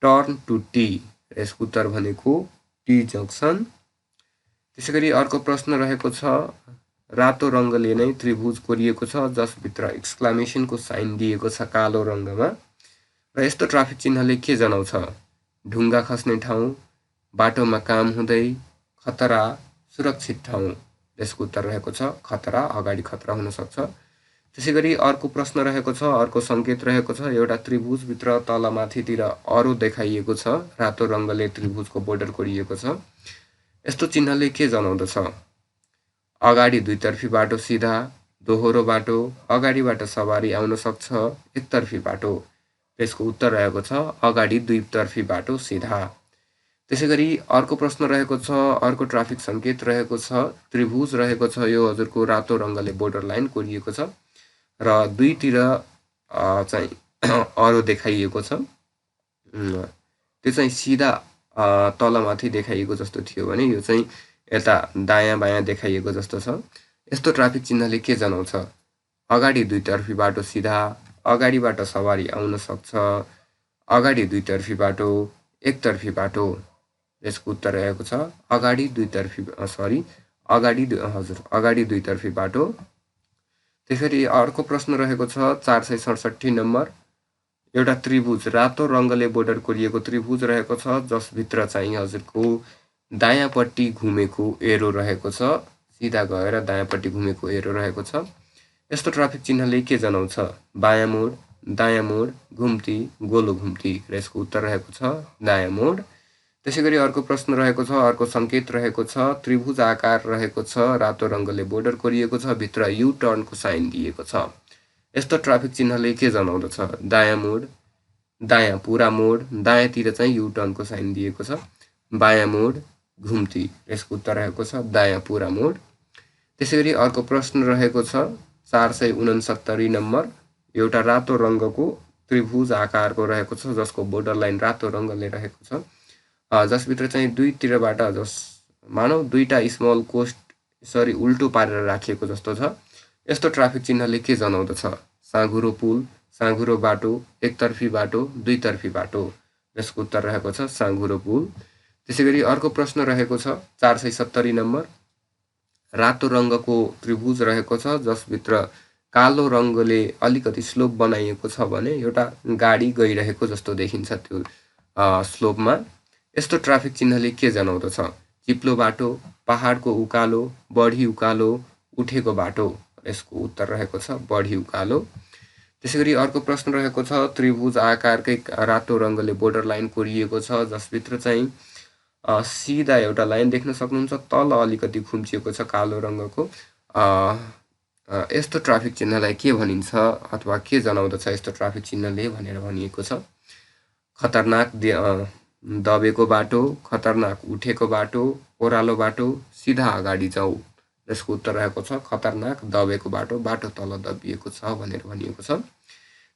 टर्न टु टी। यसको उत्तर भनेको टी जङ्क्सन। त्यसैगरी अर्को प्रश्न रहेको छ, रातो रङले नै त्रिभुज कोरिएको छ जसभित्र एक्सक्लामेसनको साइन दिएको छ कालो रङमा। र यस्तो ट्राफिक चिन्हले के जनाउँछ? ढुङ्गा खस्ने ठाउँ, बाटोमा काम हुँदै, खतरा, सुरक्षित ठाउँ। यसको उत्तर रहेको छ खतरा, अगाडि खतरा हुन सक्छ। त्यसैगरी अर्को प्रश्न रहेको छ, अर्को सङ्केत रहेको छ, एउटा त्रिभुजभित्र तल माथितिर अरो देखाइएको छ, रातो रङले त्रिभुजको बोर्डर कोरिएको छ। यस्तो चिन्हले के जनाउँदछ? अगाडि दुईतर्फी बाटो सिधा, दोहोरो बाटो, अगाडिबाट सवारी आउन सक्छ, एकतर्फी बाटो। यसको उत्तर रहेको छ अगाडि दुईतर्फी बाटो सिधा। त्यसैगरी अर्को प्रश्न रहेको छ, अर्को ट्राफिक सङ्केत रहेको छ, त्रिभुज रहेको छ, यो हजुरको रातो रङले बोर्डर लाइन कोरिएको छ र दुईतिर चाहिँ अरो देखाइएको छ। त्यो चाहिँ सिधा तलमाथि देखाइएको जस्तो थियो भने यो चाहिँ यता दायाँ बायाँ देखाइएको जस्तो छ। यस्तो ट्राफिक चिन्हले के जनाउँछ? अगाडि दुईतर्फी बाटो सिधा, अगाडिबाट सवारी आउन सक्छ, अगाडि दुईतर्फी बाटो, एकतर्फी बाटो। यसको उत्तर रहेको छ अगाडि दुईतर्फी बाटो। त्यसरी अर्को प्रश्न रहेको छ 467 नम्बर, एउटा त्रिभुज रातो रङले बोर्डर कोरिएको त्रिभुज रहेको छ जसभित्र चाहिँ हजुरको दायाँपट्टि घुमेको एरो रहेको छ, सिधा गएर दायाँपट्टि घुमेको एरो रहेको छ। यस्तो ट्राफिक चिन्हले के जनाउँछ? बायाँ मोड, दायाँ मोड, घुम्ती, गोलो घुम्ती। र यसको उत्तर रहेको छ दायाँ मोड। त्यसैगरी अर्को प्रश्न रहेको छ, अर्को सङ्केत रहेको छ, त्रिभुज आकार रहेको छ, रातो रङले बोर्डर कोरिएको छ, भित्र यु टर्नको साइन दिएको छ। यस्तो ट्राफिक चिन्हले के जनाउँदछ? दायाँ मोड, दायाँ पुरा मोड, दायाँतिर चाहिँ यु टर्नको साइन दिएको छ, बायाँ मोड, घुम्ती। यसको उत्तर रहेको छ दायाँ पुरा मोड। त्यसैगरी अर्को प्रश्न रहेको छ 469 नम्बर, एउटा रातो रङको त्रिभुज आकारको रहेको छ जसको बोर्डर लाइन रातो रङ्गले रहेको छ, जसभित्र चाहिँ दुईतिरबाट मानौ दुईटा स्मल कोस्ट यसरी उल्टो पारेर राखिएको जस्तो छ। यस्तो ट्राफिक चिन्हले के जनाउँदछ? साँघुरो पुल, साँघुरो बाटो, एकतर्फी बाटो, दुईतर्फी बाटो। यसको उत्तर रहेको छ साँघुरो पुल। त्यसैगरी अर्को प्रश्न रहेको छ 470 नम्बर। रातो रङ्गको त्रिभुज रहेको छ जसभित्र कालो रङ्गले अलिकति स्लोप बनाइएको छ भने एउटा गाडी गइरहेको जस्तो देखिन्छ त्यो स्लोपमा। यस्तो ट्राफिक चिन्हले के जनाउँदछ? चिप्लो बाटो, पहाडको उकालो, बढी उकालो, उठेको बाटो। यसको उत्तर रहेको छ बढी उकालो। त्यसैगरी अर्को प्रश्न रहेको छ त्रिभुज आकारकै रातो रङ्गले बोर्डर लाइन कोरिएको छ जसभित्र चाहिँ सिधा एउटा लाइन देख्न सक्नुहुन्छ, तल अलिकति खुम्चिएको छ कालो रङ्गको। यस्तो ट्राफिक चिन्हलाई के भनिन्छ अथवा के जनाउँदछ यस्तो ट्राफिक चिन्हले भनेर भनिएको छ? खतरनाक दबेको बाटो, खतरनाक उठेको बाटो, ओह्रालो बाटो, सिधा अगाडि जाऊ। यसको उत्तर रहेको छ खतरनाक दबेको बाटो, बाटो तल दबिएको छ भनेर भनिएको छ।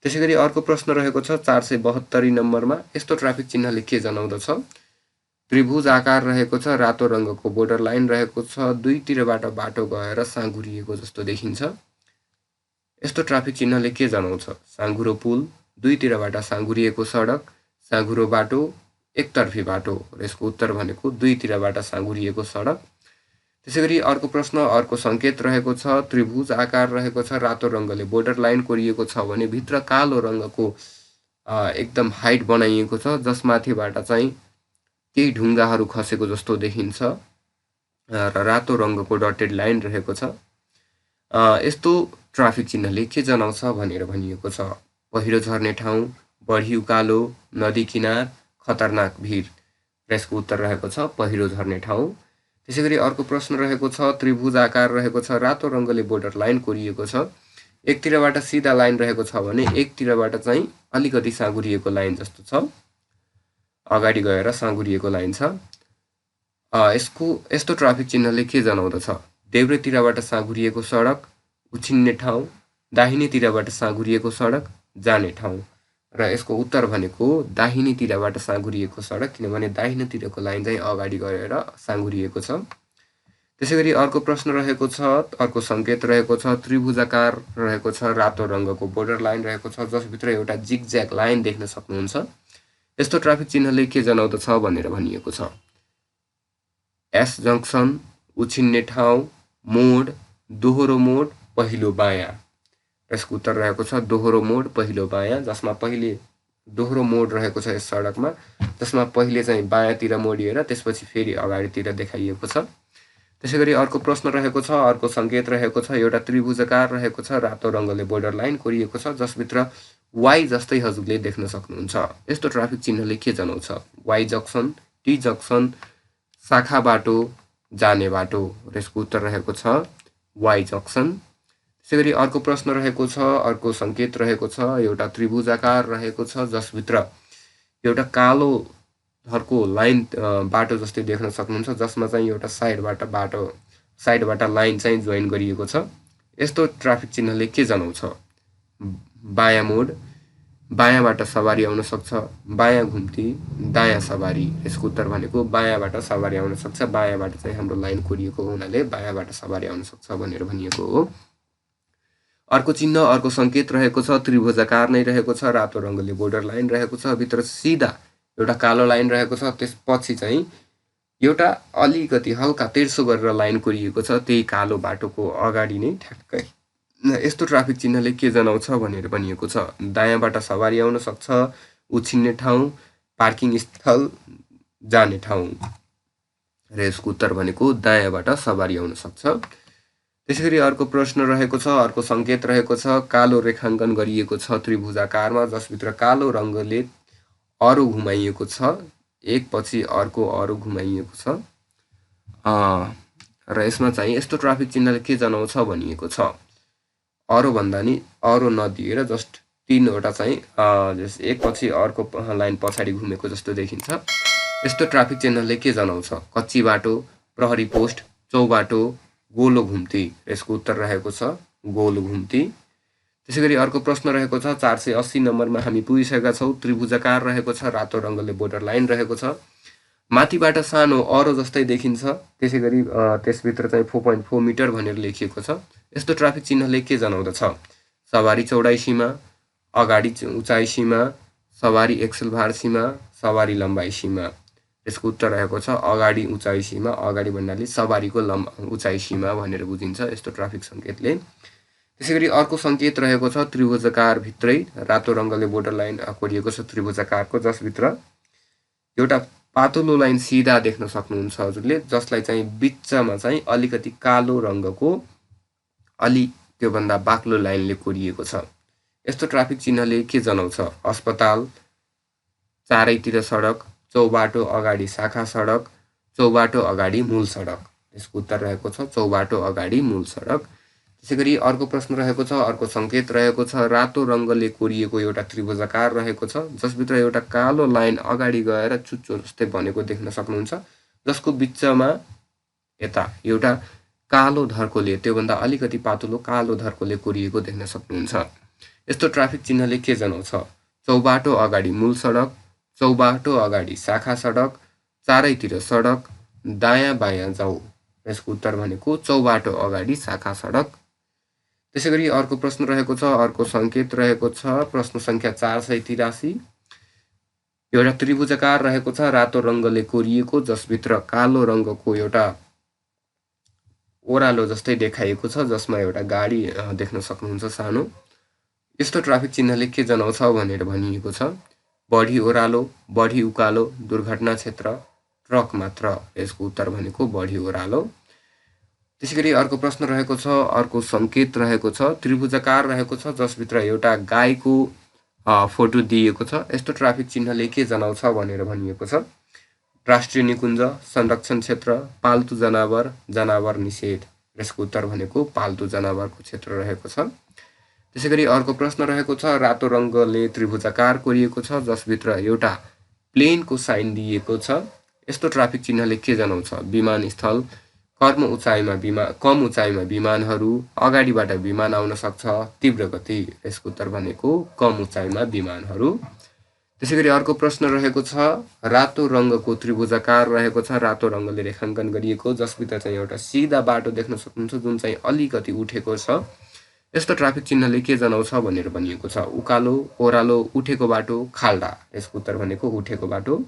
त्यसैगरी अर्को प्रश्न रहेको छ 472 नम्बरमा। यस्तो ट्राफिक चिन्हले के जनाउँदछ? त्रिभुज आकार रहेको छ, रातो रङ्गको बोर्डर लाइन रहेको छ, दुईतिरबाट बाटो गएर साँघुरिएको जस्तो देखिन्छ। यस्तो ट्राफिक चिन्हले के जनाउँछ? साँघुरो पुल, दुईतिरबाट साँघुरिएको सडक, साँघुरो बाटो, एकतर्फी बाटो। यसको उत्तर भनेको दुईतिरबाट साँघुरिएको सडक। त्यसैगरी अर्को प्रश्न अर्को सङ्केत रहेको छ त्रिभुज आकार रहेको छ, रातो रङ्गले बोर्डर लाइन कोरिएको छ भने भित्र कालो रङ्गको एकदम हाइट बनाइएको छ जसमाथिबाट चाहिँ केही ढुङ्गाहरू खसेको जस्तो देखिन्छ र रातो रङ्गको डटेड लाइन रहेको छ। यस्तो ट्राफिक चिन्हले के जनाउँछ भनेर भनिएको छ? पहिरो झर्ने ठाउँ, बढी उकालो, नदी किनार, खतरनाक भिड। यसको उत्तर रहेको छ पहिरो झर्ने ठाउँ। त्यसैगरी अर्को प्रश्न रहेको छ त्रिभुज आकार रहेको छ, रातो रङ्गले बोर्डर लाइन कोरिएको छ, एकतिरबाट सिधा लाइन रहेको छ भने एकतिरबाट चाहिँ अलिकति साँघुरिएको लाइन जस्तो छ, अगाडि गएर साँघुरिएको लाइन छ। यस्तो ट्राफिक चिन्हले के जनाउँदछ? देब्रेतिरबाट साँघुरिएको सडक, उछिन्ने ठाउँ, दाहिनेतिरबाट साँघुरिएको सडक, जाने ठाउँ। र यसको उत्तर भनेको दाहिनेतिरबाट साँघुरिएको सडक, किनभने दाहिनेतिरको लाइन चाहिँ अगाडि गएर साँघुरिएको छ। त्यसैगरी अर्को प्रश्न रहेको छ, अर्को सङ्केत रहेको छ त्रिभुजाकार रहेको छ, रातो रङ्गको बोर्डर लाइन रहेको छ जसभित्र एउटा जिगज्याग लाइन देख्न सक्नुहुन्छ। यस्तो ट्राफिक चिन्हले के जनाउँदछ भनेर भनिएको छ? एस जङ्क्सन, उछिन्ने ठाउँ, मोड, दोहोरो मोड, पहिलो बायाँ। यसको उत्तर रहेको छ दोहोरो मोड, पहिलो बायाँ, जसमा पहिले दोहोरो मोड रहेको छ यस सडकमा, जसमा पहिले चाहिँ बायाँतिर मोडिएर त्यसपछि फेरि अगाडितिर देखाइएको छ। त्यसैगरी अर्को प्रश्न रहेको छ, अर्को सङ्केत रहेको छ एउटा त्रिभुजाकार रहेको छ, रातो रङ्गले बोर्डर लाइन कोरिएको छ जसभित्र वाइ जस्तै हजुरले देख्न सक्नुहुन्छ। यस्तो ट्राफिक चिन्हले के जनाउँछ? वाइ जङ्क्सन, टी जङ्क्सन, शाखा बाटो, जाने बाटो। यसको उत्तर रहेको छ वाइ जङ्क्सन। त्यसैगरी अर्को प्रश्न रहेको छ, अर्को सङ्केत रहेको छ एउटा त्रिभुजाकार रहेको छ जसभित्र एउटा कालो धर्को लाइन बाटो जस्तै देख्न सक्नुहुन्छ जसमा चाहिँ एउटा साइडबाट लाइन चाहिँ जोइन गरिएको छ। यस्तो ट्राफिक चिन्हले के जनाउँछ? बायाँ मोड, बायाँबाट सवारी आउन सक्छ, बायाँ घुम्ती, दायाँ सवारी। यसको उत्तर भनेको बायाँबाट सवारी आउन सक्छ, बायाँबाट चाहिँ हाम्रो लाइन कोरिएको हुनाले बायाँबाट सवारी आउन सक्छ भनेर भनिएको हो। अर्को चिन्ह अर्को सङ्केत रहेको छ त्रिभुजाकार नै रहेको छ, रातो रङ्गले बोर्डर लाइन रहेको छ, भित्र सिधा एउटा कालो लाइन रहेको छ, त्यसपछि चाहिँ एउटा अलिकति हल्का तेर्सो गरेर लाइन कोरिएको छ त्यही कालो बाटोको अगाडि नै ठ्याक्कै। यस्तो ट्राफिक चिन्हले के जनाउँछ भनेर भनिएको छ? दायाँबाट सवारी आउन सक्छ, उछिन्ने ठाउँ, पार्किङ स्थल, जाने ठाउँ। र यसको उत्तर भनेको दायाँबाट सवारी आउन सक्छ। त्यसैगरी अर्को प्रश्न रहेको छ, अर्को सङ्केत रहेको छ कालो रेखाङ्कन गरिएको छ त्रिभुजाकारमा जसभित्र कालो रङ्गले अरू घुमाइएको छ, एक पछि अर्को अरू घुमाइएको छ। र यसमा चाहिँ यस्तो ट्राफिक चिन्हले के जनाउँछ भनिएको छ? अरू भन्दा नि अरू नदिएर जस्ट तीनवटा चाहिँ एक पछि अर्को लाइन पछाडि घुमेको जस्तो देखिन्छ। यस्तो ट्राफिक चिन्हले के जनाउँछ? कच्ची बाटो, प्रहरी पोस्ट, चौबाटो, गोलो घुम्ती। यसको उत्तर रहेको छ गोलो घुम्ती। त्यसैगरी अर्को प्रश्न रहेको छ 480 नम्बरमा हामी पुगिसकेका छौँ। त्रिभुजाकार रहेको छ, रातो रङ्गले बोर्डर लाइन रहेको छ, माथिबाट सानो अरो जस्तै देखिन्छ, त्यसैगरी त्यसभित्र चाहिँ 4.4 मिटर भनेर लेखिएको छ। यस्तो ट्राफिक चिन्हले के जनाउँदछ? सवारी चौडाइ सीमा, अगाडि उचाइ सीमा, सवारी एक्सेल भार सीमा, सवारी लम्बाइ सीमा। यसको उत्तर रहेको छ अगाडि उचाइ सीमा। अगाडि भन्नाले सवारीको उचाइ सीमा भनेर बुझिन्छ यस्तो ट्राफिक सङ्केतले। त्यसैगरी अर्को सङ्केत रहेको छ त्रिभुजाकार भित्रै रातो रङ्गले बोर्डर लाइन कोरिएको छ त्रिभुजाकारको, जसभित्र एउटा पातलो लाइन सिधा देख्न सक्नुहुन्छ हजुरले, जसलाई चाहिँ बिचमा चाहिँ अलिकति कालो रङ्गको अलि त्योभन्दा बाक्लो लाइनले कोरिएको छ। यस्तो ट्राफिक चिन्हले के जनाउँछ? अस्पताल, चारैतिर सडक, चौबाटो अगाडि शाखा सडक, चौबाटो अगाडि मूल सडक। यसको उत्तर रहेको छ चौबाटो अगाडि मूल सडक। त्यसैगरी अर्को प्रश्न रहेको छ, अर्को सङ्केत रहेको छ रातो रङ्गले कोरिएको एउटा त्रिभुजाकार रहेको छ, जसभित्र एउटा कालो लाइन अगाडि गएर चुच्चो जस्तै बनेको देख्न सक्नुहुन्छ, जसको बिचमा यता एउटा कालो धर्कोले, त्योभन्दा अलिकति पातलो कालो धर्कोले कोरिएको देख्न सक्नुहुन्छ। यस्तो ट्राफिक चिन्हले के जनाउँछ? चौबाटो अगाडि मूल सडक, चौबाटो अगाडि शाखा सडक, चारैतिर सडक, दायाँ बायाँ जाऊ। यसको उत्तर भनेको चौबाटो अगाडि शाखा सडक। त्यसैगरी अर्को प्रश्न रहेको छ, अर्को सङ्केत रहेको छ प्रश्न सङ्ख्या 483। एउटा त्रिभुजाकार रहेको छ, रातो रङ्गले कोरिएको, जसभित्र कालो रङ्गको एउटा ओह्रालो जस्तै देखाइएको छ, जसमा एउटा गाडी देख्न सक्नुहुन्छ सानो। यस्तो ट्राफिक चिन्हले के जनाउँछ भनेर भनिएको छ? बढी ओह्रालो, बढी उकालो, दुर्घटना क्षेत्र, ट्रक मात्र। यसको उत्तर भनेको बढी ओह्रालो। त्यसैगरी अर्को प्रश्न रहेको छ, अर्को सङ्केत रहेको छ त्रिभुजाकार रहेको छ, जसभित्र एउटा गाईको फोटो दिएको छ। यस्तो ट्राफिक चिन्हले के जनाउँछ भनेर भनिएको छ? राष्ट्रिय निकुञ्ज, संरक्षण क्षेत्र, पाल्तु जनावर, जनावर निषेध। यसको उत्तर भनेको पाल्तु जनावरको क्षेत्र रहेको छ। त्यसैगरी अर्को प्रश्न रहेको छ, रातो रङ्गले त्रिभुजाकार कोरिएको छ, जसभित्र एउटा प्लेनको साइन दिएको छ। यस्तो ट्राफिक चिन्हले के जनाउँछ? विमानस्थल, कम उचाइमा विमानहरू, अगाडिबाट विमान आउन सक्छ, तीव्र गति। यसको उत्तर भनेको कम उचाइमा विमानहरू। त्यसैगरी अर्को प्रश्न रहेको छ, रातो रङ्गको त्रिभुजाकार रहेको छ, रातो रङ्गले रेखाङ्कन गरिएको, जसभित्र चाहिँ एउटा सिधा बाटो देख्न सक्नुहुन्छ, जुन चाहिँ अलिकति उठेको छ। यस्तो ट्राफिक चिन्हले के जनाउँछ भनेर भनिएको छ? उकालो, ओह्रालो, उठेको बाटो, खाल्डा। यसको उत्तर भनेको उठेको बाटो।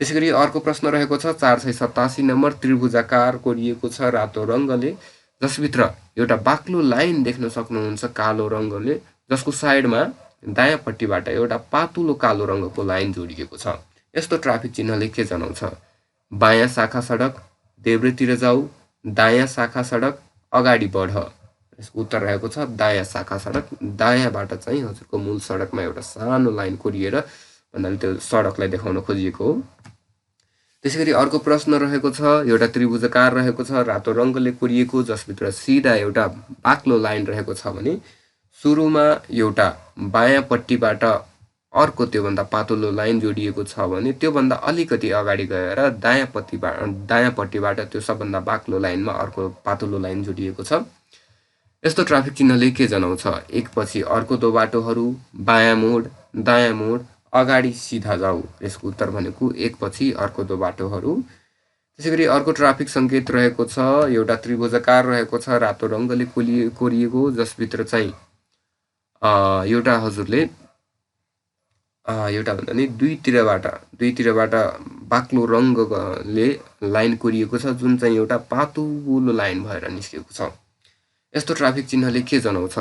त्यसैगरी अर्को प्रश्न रहेको छ 487 नम्बर, त्रिभुजाकार कोरिएको छ रातो रङ्गले, जसभित्र एउटा बाक्लो लाइन देख्न सक्नुहुन्छ कालो रङ्गले, जसको साइडमा दायाँपट्टिबाट एउटा पातलो कालो रङ्गको लाइन जोडिएको छ। यस्तो ट्राफिक चिन्हले के जनाउँछ? बायाँ शाखा सडक, देब्रेतिर जाऊ, दायाँ शाखा सडक, अगाडि बढ। यसको उत्तर रहेको छ दायाँ शाखा सडक। दायाँबाट चाहिँ हजुरको मूल सडकमा एउटा सानो लाइन कोरिएर भन्नाले त्यो सडकलाई देखाउन खोजिएको हो। त्यसैगरी अर्को प्रश्न रहेको छ, एउटा त्रिभुजाकार रहेको छ, रातो रङ्गले कोरिएको, जसभित्र सिधा एउटा बाक्लो लाइन रहेको छ भने सुरुमा एउटा बायाँपट्टिबाट अर्को त्योभन्दा पातलो लाइन जोडिएको छ भने त्योभन्दा अलिकति अगाडि गएर दायाँपट्टिबाट त्यो सबभन्दा बाक्लो लाइनमा अर्को पातलो लाइन जोडिएको छ। यस्तो ट्राफिक चिन्हले के जनाउँछ? एकपछि अर्को दो बाटोहरू, बायाँ मोड, दायाँ मोड, अगाडि सिधा जाऊ। यसको उत्तर भनेको एकपछि अर्को दो बाटोहरू। त्यसैगरी अर्को ट्राफिक सङ्केत रहेको छ, एउटा त्रिभुजाकार रहेको छ, रातो रङ्गले कोरिएको, जसभित्र चाहिँ एउटा हजुरले एउटा भन्दा नि दुईतिरबाट बाक्लो रङ्गले लाइन कोरिएको छ, जुन चाहिँ एउटा पातलो लाइन भएर निस्केको छ। यस्तो ट्राफिक चिन्हले के जनाउँछ?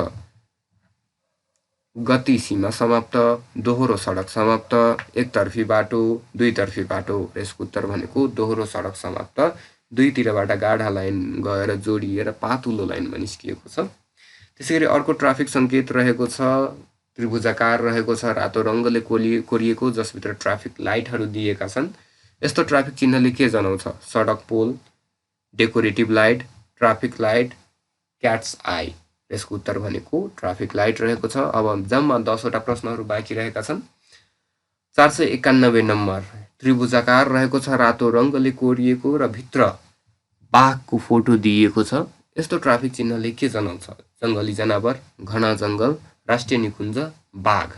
गति सीमा समाप्त, दोहोरो सडक समाप्त, एकतर्फी बाटो, दुईतर्फी बाटो। यसको उत्तर भनेको दोहोरो सडक समाप्त, दुईतिरबाट गाढा लाइन गएर जोडिएर पातलो लाइनमा निस्किएको छ। त्यसैगरी अर्को ट्राफिक सङ्केत रहेको छ, त्रिभुजाकार रहेको छ, रातो रङ्गले कोरिएको, जसभित्र ट्राफिक लाइटहरू दिएका छन्। यस्तो ट्राफिक चिन्हले के जनाउँछ? सडक pole, decorative light, traffic light, cat's eye. यसको उत्तर भनेको ट्राफिक लाइट रहेको छ। अब जम्मा 10 वटा प्रश्नहरू बाँकी रहेका छन्। 491 नम्बर, त्रिभुजाकार रहेको छ, रातो रङ्गले कोरिएको र भित्र बाघको फोटो दिएको छ। यस्तो ट्राफिक चिन्हले के जनाउँछ? जङ्गली जनावर, घना जङ्गल, राष्ट्रिय निकुञ्ज, बाघ।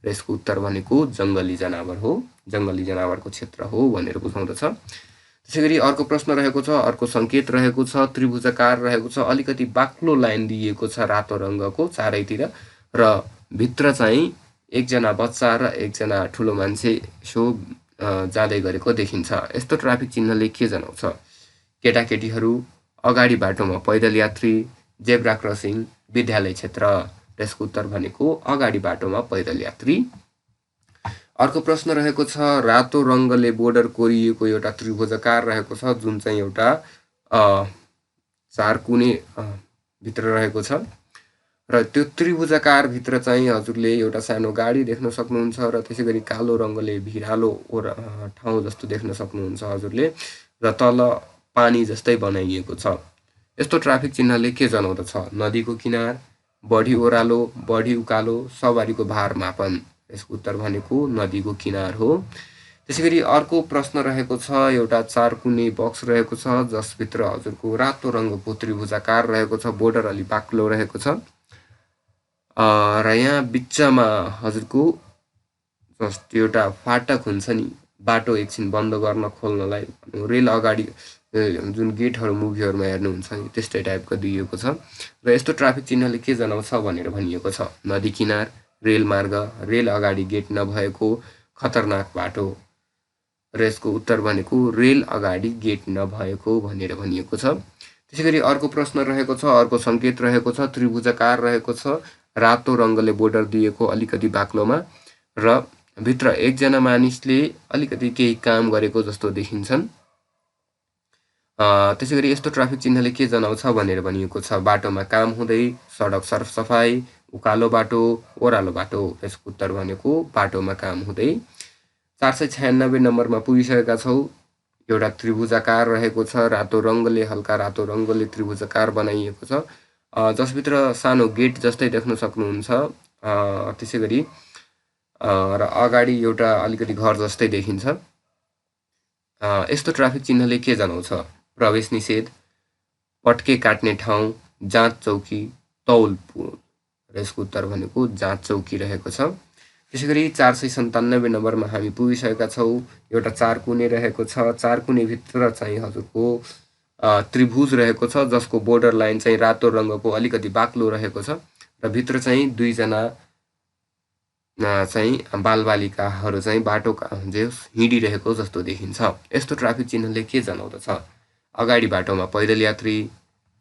र यसको उत्तर भनेको जङ्गली जनावर हो, जङ्गली जनावरको क्षेत्र हो भनेर बुझाउँदछ। त्यसैगरी अर्को प्रश्न रहेको छ, अर्को सङ्केत रहेको छ, त्रिभुजाकार रहेको छ, अलिकति बाक्लो लाइन दिएको छ रातो रङ्गको चारैतिर र भित्र चाहिँ एकजना बच्चा र एकजना ठुलो मान्छे सो जाँदै गरेको देखिन्छ। यस्तो ट्राफिक चिन्हले के जनाउँछ? केटाकेटीहरू, अगाडि बाटोमा पैदल यात्री, जेब्रा क्रसिङ, विद्यालय क्षेत्र। यसको उत्तर भनेको अगाडि बाटोमा पैदल यात्री। अर्को प्रश्न रहेको छ, रातो रङ्गले बोर्डर कोरिएको एउटा त्रिभुजाकार रहेको छ जुन चाहिँ एउटा चारकुने भित्र रहेको छ र त्यो त्रिभुजाकार भित्र चाहिँ हजुरले एउटा सानो गाडी देख्न सक्नुहुन्छ र त्यसैगरी कालो रङ्गले भिरालो ठाउँ जस्तो देख्न सक्नुहुन्छ हजुरले र तल पानी जस्तै बनाइएको छ। यस्तो ट्राफिक चिन्हले के जनाउँदछ? नदीको किनार, बढी ओह्रालो, बढी उकालो, सवारीको भार मापन। यसको उत्तर भनेको नदीको किनार हो। त्यसैगरी अर्को प्रश्न रहेको छ, एउटा चारकुने बक्स रहेको छ जसभित्र हजुरको रातो रङ्गको त्रिभुजाकार रहेको छ, बोर्डर अलि बाक्लो रहेको छ र यहाँ बिचमा हजुरको जस्ट एउटा फाटक हुन्छ नि, बाटो एकछिन बन्द गर्न खोल्नलाई, रेल अगाडि जुन गेटहरू मुभीहरूमा हेर्नुहुन्छ नि त्यस्तै टाइपको दिएको छ र यस्तो ट्राफिक चिन्हले के जनाउँछ भनेर भनिएको छ? नदी किनार, रेल मार्ग, रेल अगाडि गेट नभएको, खतरनाक बाटो। र यसको उत्तर भनेको रेल अगाडि गेट नभएको भनेर भनिएको छ। त्यसैगरी अर्को प्रश्न रहेको छ, अर्को सङ्केत रहेको छ, त्रिभुजाकार रहेको छ, रातो रङ्गले बोर्डर दिएको अलिकति बाक्लोमा र भित्र एकजना मानिसले अलिकति केही काम गरेको जस्तो देखिन्छन्। त्यसैगरी यस्तो ट्राफिक चिन्हले के जनाउँछ भनेर भनिएको छ? बाटोमा काम हुँदै, सडक सरसफाइ, उकालो बाटो, ओह्रालो बाटो। यसको उत्तर भनेको बाटोमा काम हुँदै। 496 नम्बरमा पुगिसकेका छौँ। एउटा त्रिभुजाकार रहेको छ, रातो रङ्गले, हल्का रातो रङ्गले त्रिभुजाकार बनाइएको छ जसभित्र सानो गेट जस्तै देख्न सक्नुहुन्छ। त्यसैगरी र अगाडि एउटा अलिकति घर जस्तै देखिन्छ। यस्तो ट्राफिक चिन्हले के जनाउँछ? प्रवेश निषेध, पट्के काट्ने ठाउँ, जाँच चौकी, तौल पुल। र यसको उत्तर भनेको जाँच चौकी रहेको छ। त्यसैगरी 497 नम्बरमा हामी पुगिसकेका छौँ। एउटा चारकुने रहेको छ, चारकुनेभित्र चाहिँ हजुरको त्रिभुज रहेको छ जसको बोर्डर लाइन चाहिँ रातो रङ्गको अलिकति बाक्लो रहेको छ र भित्र चाहिँ दुईजना चाहिँ बालबालिकाहरू चाहिँ बाटो हिँडिरहेको जस्तो देखिन्छ। यस्तो ट्राफिक चिन्हले के जनाउँदछ? अगाडि बाटोमा पैदल यात्री,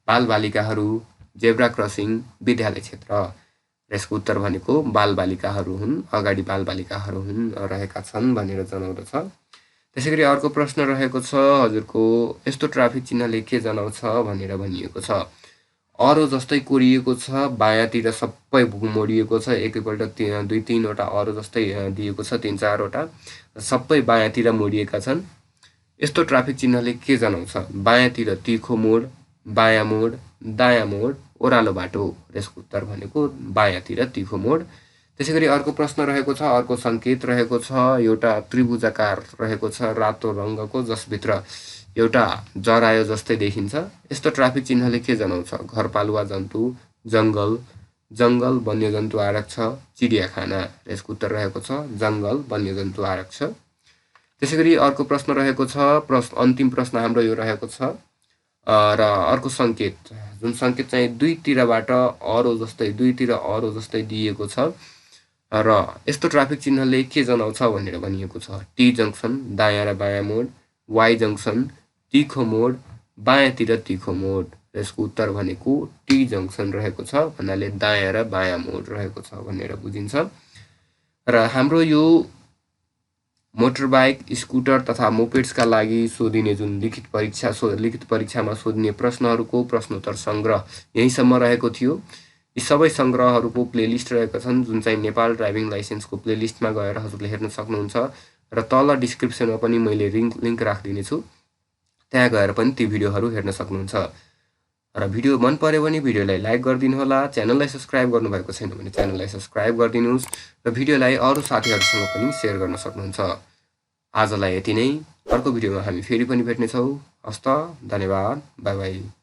बालबालिकाहरू, जेब्रा क्रसिङ, विद्यालय क्षेत्र। यसको उत्तर भनेको बालबालिकाहरू हुन्, अगाडि बालबालिकाहरू हुन् रहेका छन् भनेर जनाउँदछ। त्यसैगरी अर्को प्रश्न रहेको छ हजुरको, यस्तो ट्राफिक चिन्हले के जनाउँछ भनेर भनिएको छ? अरो जस्तै कोरिएको छ, बायाँतिर सबै मोडिएको छ, एकैपल्ट 2-3वटा अरो जस्तै दिएको छ, 3-4वटा, सबै बायाँतिर मोडिएका छन्। यस्तो ट्राफिक चिन्हले के जनाउँछ? बायाँतिर तिखो मोड, बायाँ मोड, दायाँ मोड, ओह्रालो बाटो। यसको उत्तर भनेको बायाँतिर तिखो मोड। त्यसैगरी अर्को प्रश्न रहेको छ, अर्को सङ्केत रहेको छ, एउटा त्रिभुजाकार रहेको छ रातो रङ्गको जसभित्र एउटा जरायो जस्तै देखिन्छ। यस्तो ट्राफिक चिन्हले के जनाउँछ? घरपालुवा जन्तु, जङ्गल, जङ्गल वन्यजन्तु आरक्ष, चिडियाखाना। यसको उत्तर रहेको छ जङ्गल वन्यजन्तु आरक्ष। त्यसैगरी अर्को प्रश्न रहेको छ, अन्तिम प्रश्न हाम्रो यो रहेको छ र अर्को सङ्केत, जुन सङ्केत चाहिँ दुईतिरबाट अरो जस्तै दिएको छ र यस्तो ट्राफिक चिन्हले के जनाउँछ भनेर भनिएको छ? टी जङ्सन, दायाँ र बायाँ मोड, वाई जङ्सन, तिखो मोड, बायाँतिर तिखो मोड। यसको उत्तर भनेको टी जङ्सन रहेको छ भन्नाले दायाँ र बायाँ मोड रहेको छ भनेर बुझिन्छ। र हाम्रो यो मोटरबाइक, स्कुटर तथा मोपेड्सका लागि सोधिने जुन लिखित परीक्षामा सोधिने प्रश्नहरूको प्रश्नोत्तर सङ्ग्रह यहीँसम्म रहेको थियो। यी सबै सङ्ग्रहहरूको प्लेलिस्ट रहेका छन् जुन चाहिँ नेपाल ड्राइभिङ लाइसेन्सको प्लेलिस्टमा गएर हजुरले हेर्न सक्नुहुन्छ र तल डिस्क्रिप्सनमा पनि मैले लिङ्क राखिदिनेछु, त्यहाँ गएर पनि ती भिडियोहरू हेर्न सक्नुहुन्छ। र भिडियो मन पर्यो भने भिडियोलाई लाइक गरिदिनु होला, च्यानललाई सब्स्क्राइब गर्नुभएको छैन भने च्यानललाई सब्स्क्राइब गरिदिनुहोस् र भिडियोलाई अरू साथीहरूसँग पनि सेयर गर्न सक्नुहुन्छ। आजलाई यति नै, अर्को भिडियोमा हामी फेरि पनि भेट्नेछौँ। हस्त, धन्यवाद, बाई बाई।